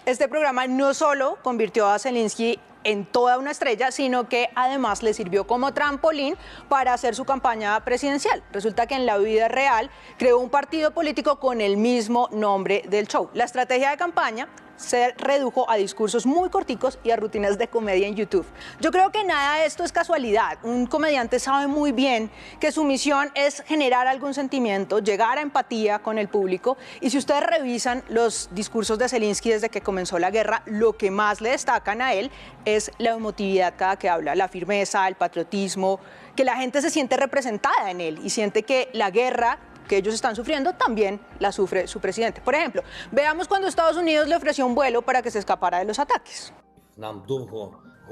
Este programa no solo convirtió a Zelensky en toda una estrella, sino que además le sirvió como trampolín para hacer su campaña presidencial. Resulta que en la vida real creó un partido político con el mismo nombre del show. La estrategia de campaña se redujo a discursos muy corticos y a rutinas de comedia en YouTube. Yo creo que nada de esto es casualidad. Un comediante sabe muy bien que su misión es generar algún sentimiento, llegar a empatía con el público, y si ustedes revisan los discursos de Zelensky desde que comenzó la guerra, lo que más le destacan a él es la emotividad cada que habla, la firmeza, el patriotismo, que la gente se siente representada en él y siente que la guerra que ellos están sufriendo también la sufre su presidente. Por ejemplo, veamos cuando Estados Unidos le ofreció un vuelo para que se escapara de los ataques.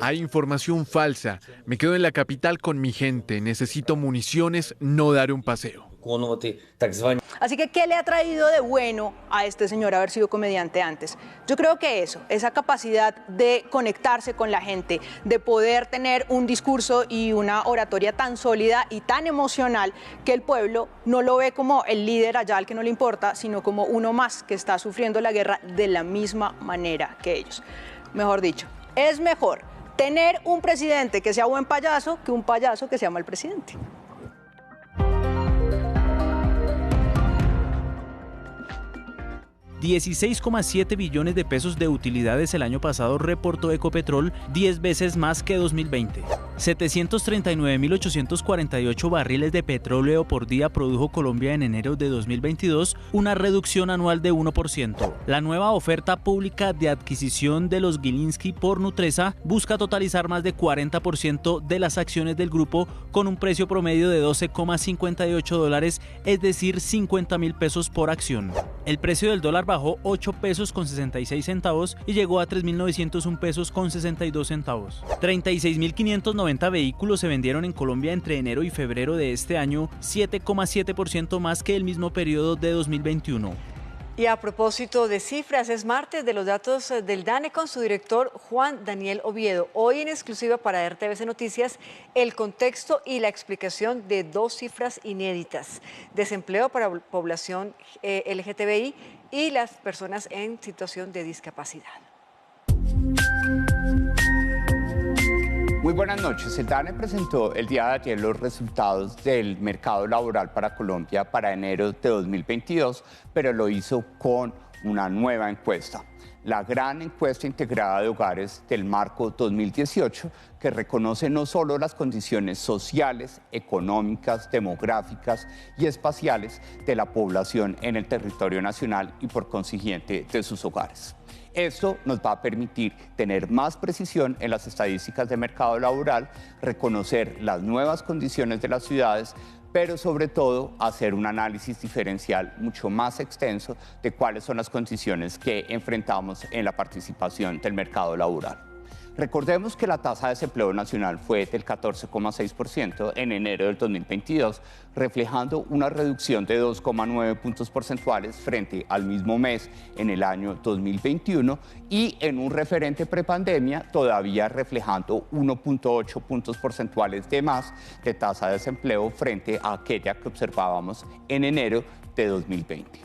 Hay información falsa. Me quedo en la capital con mi gente. Necesito municiones, no daré un paseo. Así que, ¿qué le ha traído de bueno a este señor haber sido comediante antes? Yo creo que eso, esa capacidad de conectarse con la gente, de poder tener un discurso y una oratoria tan sólida y tan emocional que el pueblo no lo ve como el líder allá al que no le importa, sino como uno más que está sufriendo la guerra de la misma manera que ellos. Mejor dicho, es mejor tener un presidente que sea buen payaso que un payaso que sea mal presidente. $16,7 billones de pesos de utilidades el año pasado, reportó Ecopetrol, 10 veces más que 2020. 739.848 barriles de petróleo por día produjo Colombia en enero de 2022, una reducción anual de 1%. La nueva oferta pública de adquisición de los Gilinski por Nutresa busca totalizar más de 40% de las acciones del grupo con un precio promedio de $12,58, es decir, 50.000 pesos por acción. El precio del dólar bajó 8 pesos con 66 centavos y llegó a 3.901 pesos con 62 centavos. 36.590 vehículos se vendieron en Colombia entre enero y febrero de este año, 7,7% más que el mismo periodo de 2021. Y a propósito de cifras, es martes de los datos del DANE con su director Juan Daniel Oviedo. Hoy en exclusiva para RTVC Noticias, el contexto y la explicación de dos cifras inéditas: desempleo para población LGTBI y las personas en situación de discapacidad. Muy buenas noches. El DANE presentó el día de ayer los resultados del mercado laboral para Colombia para enero de 2022, pero lo hizo con una nueva encuesta. La gran encuesta integrada de hogares del marco 2018, que reconoce no solo las condiciones sociales, económicas, demográficas y espaciales de la población en el territorio nacional y por consiguiente de sus hogares. Esto nos va a permitir tener más precisión en las estadísticas de mercado laboral, reconocer las nuevas condiciones de las ciudades, pero sobre todo hacer un análisis diferencial mucho más extenso de cuáles son las condiciones que enfrentamos en la participación del mercado laboral. Recordemos que la tasa de desempleo nacional fue del 14,6% en enero del 2022, reflejando una reducción de 2,9 puntos porcentuales frente al mismo mes en el año 2021 y en un referente prepandemia todavía reflejando 1,8 puntos porcentuales de más de tasa de desempleo frente a aquella que observábamos en enero de 2020.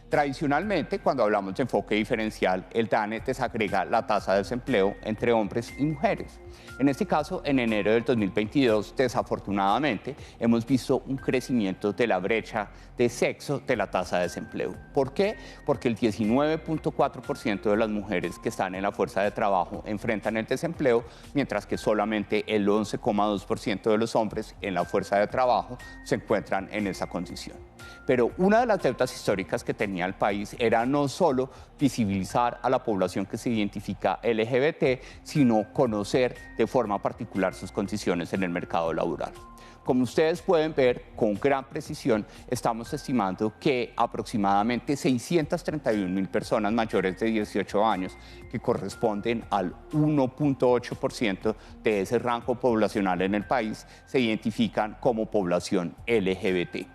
Tradicionalmente, cuando hablamos de enfoque diferencial, el DANE desagrega la tasa de desempleo entre hombres y mujeres. En este caso, en enero del 2022, desafortunadamente, hemos visto un crecimiento de la brecha de sexo de la tasa de desempleo. ¿Por qué? Porque el 19.4% de las mujeres que están en la fuerza de trabajo enfrentan el desempleo, mientras que solamente el 11.2% de los hombres en la fuerza de trabajo se encuentran en esa condición. Pero una de las deudas históricas que tenía el país era no solo visibilizar a la población que se identifica LGBT, sino conocer de forma particular sus condiciones en el mercado laboral. Como ustedes pueden ver, con gran precisión, estamos estimando que aproximadamente 631.000 personas mayores de 18 años, que corresponden al 1.8% de ese rango poblacional en el país, se identifican como población LGBT,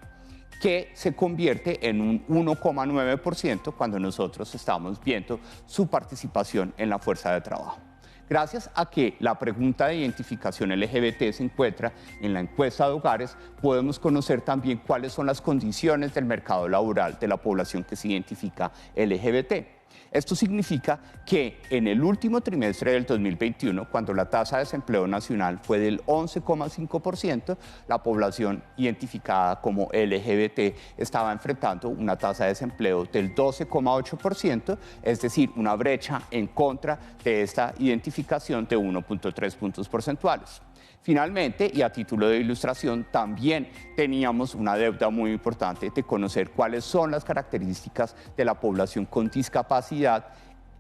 que se convierte en un 1,9% cuando nosotros estamos viendo su participación en la fuerza de trabajo. Gracias a que la pregunta de identificación LGBT se encuentra en la encuesta de hogares, podemos conocer también cuáles son las condiciones del mercado laboral de la población que se identifica LGBT. Esto significa que en el último trimestre del 2021, cuando la tasa de desempleo nacional fue del 11,5%, la población identificada como LGBT estaba enfrentando una tasa de desempleo del 12,8%, es decir, una brecha en contra de esta identificación de 1,3 puntos porcentuales. Finalmente, y a título de ilustración, también teníamos una deuda muy importante de conocer cuáles son las características de la población con discapacidad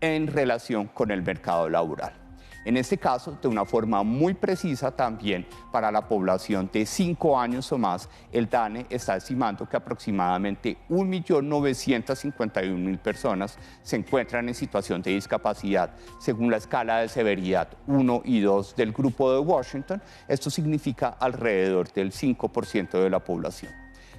en relación con el mercado laboral. En este caso, de una forma muy precisa también para la población de 5 años o más, el DANE está estimando que aproximadamente 1.951.000 personas se encuentran en situación de discapacidad según la escala de severidad 1 y 2 del Grupo de Washington. Esto significa alrededor del 5% de la población.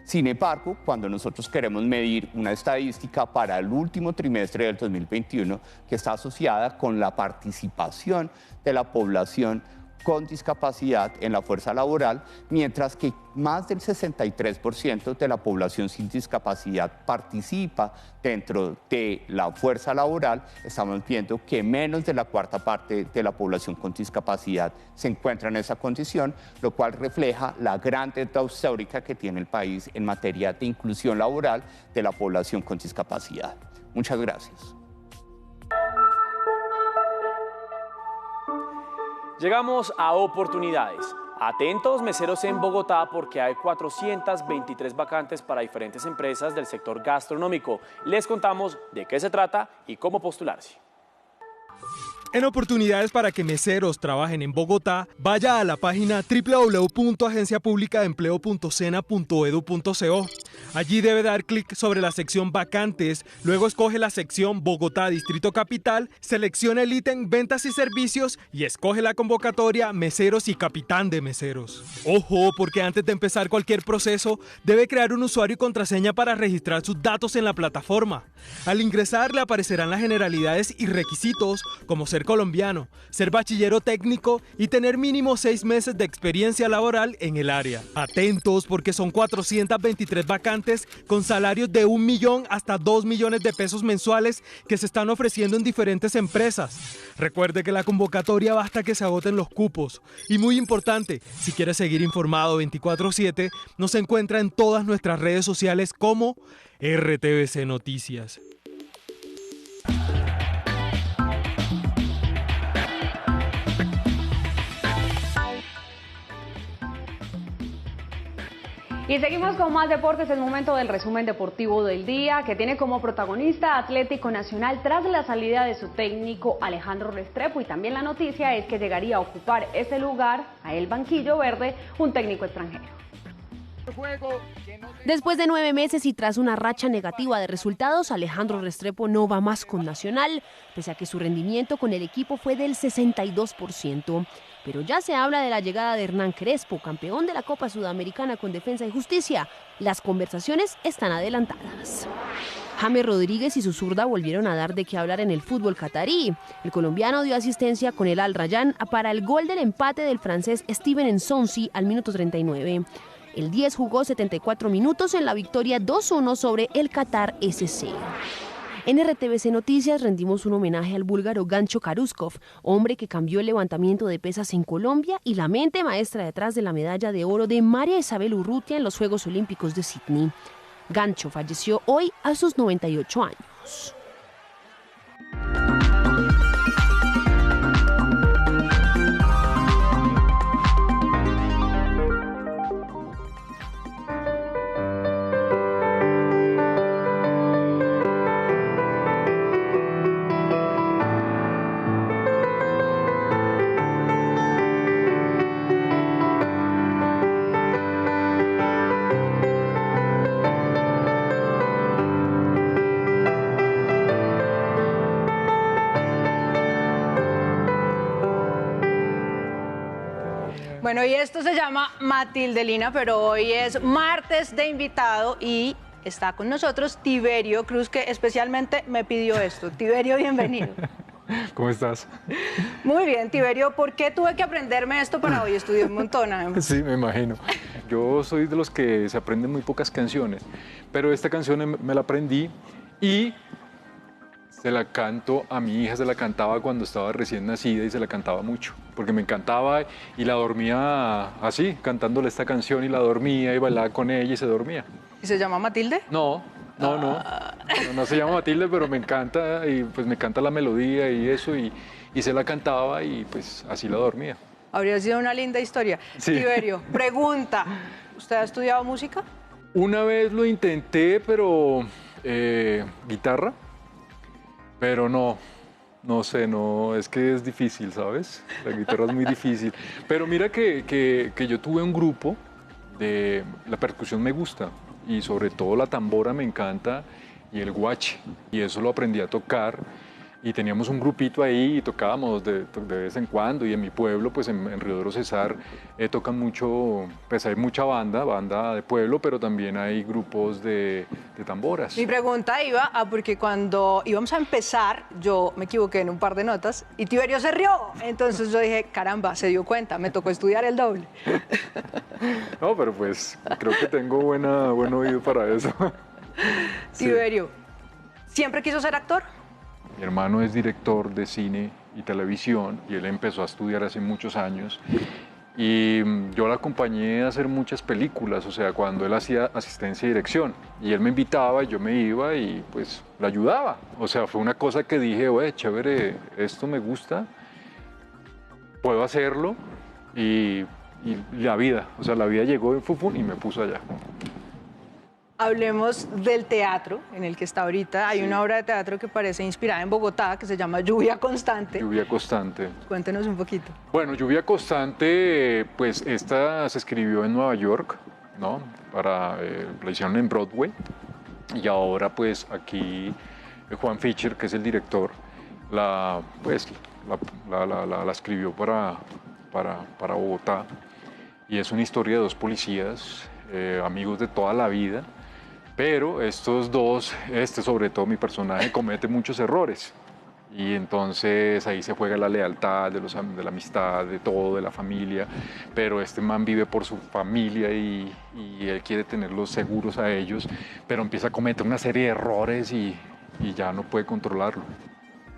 Sin embargo, cuando nosotros queremos medir una estadística para el último trimestre del 2021 que está asociada con la participación de la población con discapacidad en la fuerza laboral, mientras que más del 63% de la población sin discapacidad participa dentro de la fuerza laboral, estamos viendo que menos de la cuarta parte de la población con discapacidad se encuentra en esa condición, lo cual refleja la gran deuda histórica que tiene el país en materia de inclusión laboral de la población con discapacidad. Muchas gracias. Llegamos a oportunidades. Atentos, meseros en Bogotá, porque hay 423 vacantes para diferentes empresas del sector gastronómico. Les contamos de qué se trata y cómo postularse. En oportunidades para que meseros trabajen en Bogotá, vaya a la página www.agenciapublicadeempleo.sena.edu.co. Allí debe dar clic sobre la sección vacantes, luego escoge la sección Bogotá Distrito Capital, selecciona el ítem Ventas y Servicios y escoge la convocatoria Meseros y Capitán de Meseros. Ojo, porque antes de empezar cualquier proceso, debe crear un usuario y contraseña para registrar sus datos en la plataforma. Al ingresar le aparecerán las generalidades y requisitos como ser colombiano, ser bachillero técnico y tener mínimo 6 meses de experiencia laboral en el área. Atentos, porque son 423 vacantes con salarios de 1 millón hasta 2 millones de pesos mensuales que se están ofreciendo en diferentes empresas. Recuerde que la convocatoria basta que se agoten los cupos. Y muy importante, si quiere seguir informado 24/7, nos encuentra en todas nuestras redes sociales como RTVC Noticias. Y seguimos con más deportes, el momento del resumen deportivo del día, que tiene como protagonista Atlético Nacional tras la salida de su técnico Alejandro Restrepo, y también la noticia es que llegaría a ocupar ese lugar, a el banquillo verde, un técnico extranjero. Después de 9 meses y tras una racha negativa de resultados, Alejandro Restrepo no va más con Nacional, pese a que su rendimiento con el equipo fue del 62%. Pero ya se habla de la llegada de Hernán Crespo, campeón de la Copa Sudamericana con Defensa y Justicia. Las conversaciones están adelantadas. James Rodríguez y su zurda volvieron a dar de qué hablar en el fútbol catarí. El colombiano dio asistencia con el Al Rayyan para el gol del empate del francés Steven Nsonsi al minuto 39. El 10 jugó 74 minutos en la victoria 2-1 sobre el Qatar SC. En RTVC Noticias rendimos un homenaje al búlgaro Gancho Karuskov, hombre que cambió el levantamiento de pesas en Colombia y la mente maestra detrás de la medalla de oro de María Isabel Urrutia en los Juegos Olímpicos de Sydney. Gancho falleció hoy a sus 98 años. Bueno, y esto se llama Matilde Lina, pero hoy es martes de invitado y está con nosotros Tiberio Cruz, que especialmente me pidió esto. Tiberio, bienvenido. ¿Cómo estás? Muy bien, Tiberio. ¿Por qué tuve que aprenderme esto para hoy? Estudié un montón, además. Sí, me imagino. Yo soy de los que se aprenden muy pocas canciones, pero esta canción me la aprendí y se la canto a mi hija, se la cantaba cuando estaba recién nacida y se la cantaba mucho, porque me encantaba y la dormía así, cantándole esta canción y la dormía y bailaba con ella y se dormía. ¿Y se llama Matilde? No se llama Matilde, pero me encanta y pues me encanta la melodía y eso y se la cantaba y pues así la dormía. Habría sido una linda historia. Sí. Tiberio, pregunta, ¿usted ha estudiado música? Una vez lo intenté, pero guitarra. Pero no sé, es que es difícil, ¿sabes? La guitarra es muy difícil. Pero mira que yo tuve un grupo la percusión me gusta y sobre todo la tambora me encanta y el guache. Y eso lo aprendí a tocar y teníamos un grupito ahí y tocábamos de vez en cuando y en mi pueblo, pues en Riodoro Cesar, tocan mucho, pues hay mucha banda de pueblo, pero también hay grupos de tamboras. Mi pregunta iba porque cuando íbamos a empezar, yo me equivoqué en un par de notas y Tiberio se rió. Entonces yo dije, caramba, se dio cuenta, me tocó estudiar el doble. No, pero pues creo que tengo buen oído para eso. Tiberio, ¿siempre quiso ser actor? Mi hermano es director de cine y televisión y él empezó a estudiar hace muchos años y yo lo acompañé a hacer muchas películas, o sea, cuando él hacía asistencia y dirección y él me invitaba y yo me iba y pues le ayudaba, o sea, fue una cosa que dije, oye, chévere, esto me gusta, puedo hacerlo y la vida llegó y me puso allá. Hablemos del teatro en el que está ahorita. Hay una obra de teatro que parece inspirada en Bogotá, que se llama Lluvia Constante. Lluvia Constante. Cuéntenos un poquito. Bueno, Lluvia Constante, pues esta se escribió en Nueva York, ¿no? La hicieron en Broadway. Y ahora pues aquí Juan Fischer, que es el director, la escribió para Bogotá. Y es una historia de dos policías, amigos de toda la vida. Pero estos dos, sobre todo mi personaje, comete muchos errores. Y entonces ahí se juega la lealtad de la amistad, de todo, de la familia. Pero este man vive por su familia y él quiere tenerlos seguros a ellos. Pero empieza a cometer una serie de errores y ya no puede controlarlo.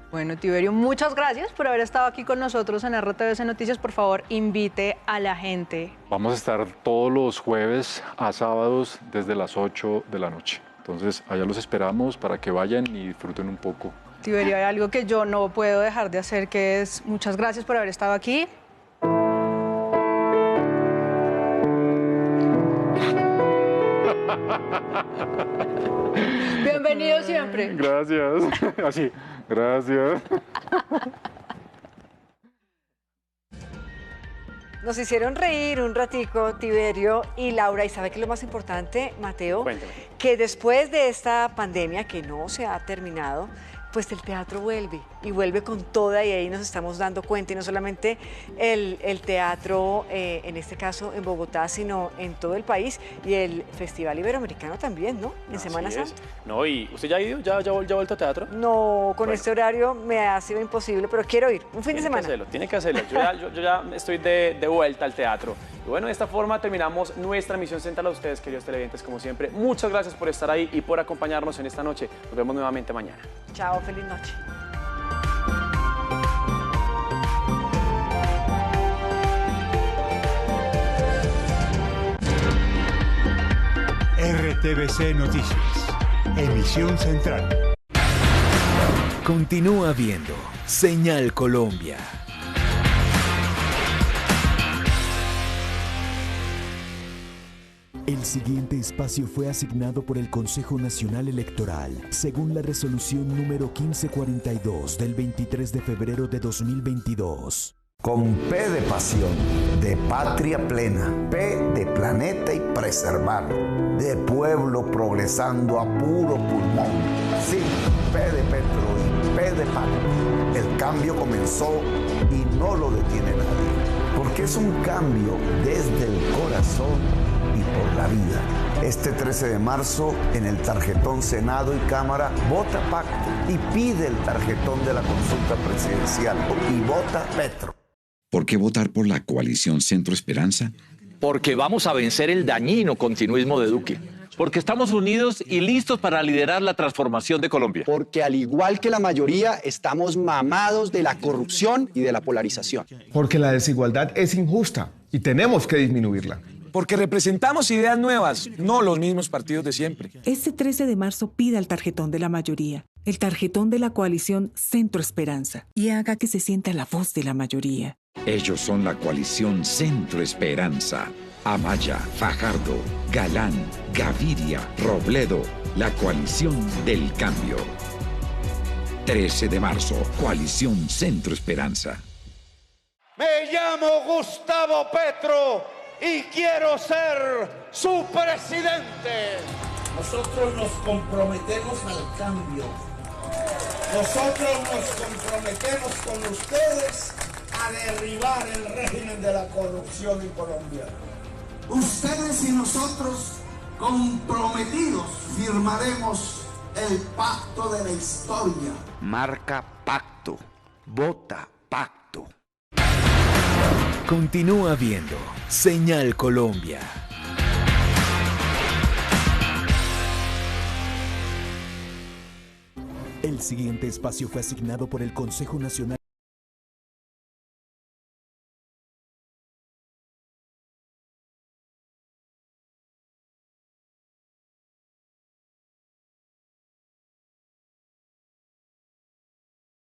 Bueno, Tiberio, muchas gracias por haber estado aquí con nosotros en RTVC Noticias. Por favor, invite a la gente. Vamos a estar todos los jueves a sábados desde las 8 de la noche. Entonces, allá los esperamos para que vayan y disfruten un poco. Tiberio, hay algo que yo no puedo dejar de hacer, que es muchas gracias por haber estado aquí. Bienvenido siempre. Gracias. Así. Gracias. Nos hicieron reír un ratico Tiberio y Laura, y ¿sabe qué es lo más importante, Mateo? Cuéntame. Que después de esta pandemia que no se ha terminado, pues el teatro vuelve. y vuelve con toda, y ahí nos estamos dando cuenta, y no solamente el teatro, en este caso en Bogotá, sino en todo el país, y el Festival Iberoamericano también, ¿no? En Semana Santa. No, ¿y usted ya ha ido? ¿Ya vuelto a teatro? No, con este horario me ha sido imposible, pero quiero ir, un fin de semana. Tiene que hacerlo, yo ya estoy de vuelta al teatro. Y bueno, de esta forma terminamos nuestra emisión central. A ustedes, queridos televidentes, como siempre, muchas gracias por estar ahí y por acompañarnos en esta noche. Nos vemos nuevamente mañana. Chao, feliz noche. RTVC Noticias, emisión central. Continúa viendo Señal Colombia. El siguiente espacio fue asignado por el Consejo Nacional Electoral, según la resolución número 1542 del 23 de febrero de 2022. Con P de pasión, de patria plena, P de planeta y preservar, de pueblo progresando a puro pulmón. Sí, P de Petro y P de pacto. El cambio comenzó y no lo detiene nadie, porque es un cambio desde el corazón y por la vida. Este 13 de marzo, en el tarjetón Senado y Cámara, vota pacto y pide el tarjetón de la consulta presidencial y vota Petro. ¿Por qué votar por la coalición Centro Esperanza? Porque vamos a vencer el dañino continuismo de Duque. Porque estamos unidos y listos para liderar la transformación de Colombia. Porque al igual que la mayoría, estamos mamados de la corrupción y de la polarización. Porque la desigualdad es injusta y tenemos que disminuirla. Porque representamos ideas nuevas, no los mismos partidos de siempre. Este 13 de marzo pida el tarjetón de la mayoría, el tarjetón de la coalición Centro Esperanza, y haga que se sienta la voz de la mayoría. Ellos son la coalición Centro Esperanza. Amaya, Fajardo, Galán, Gaviria, Robledo, la coalición del cambio. 13 de marzo, coalición Centro Esperanza. Me llamo Gustavo Petro y quiero ser su presidente. Nosotros nos comprometemos al cambio. Nosotros nos comprometemos con ustedes a derribar el régimen de la corrupción en Colombia. Ustedes y nosotros, comprometidos, firmaremos el pacto de la historia. Marca pacto, vota pacto. Continúa viendo Señal Colombia. El siguiente espacio fue asignado por el Consejo Nacional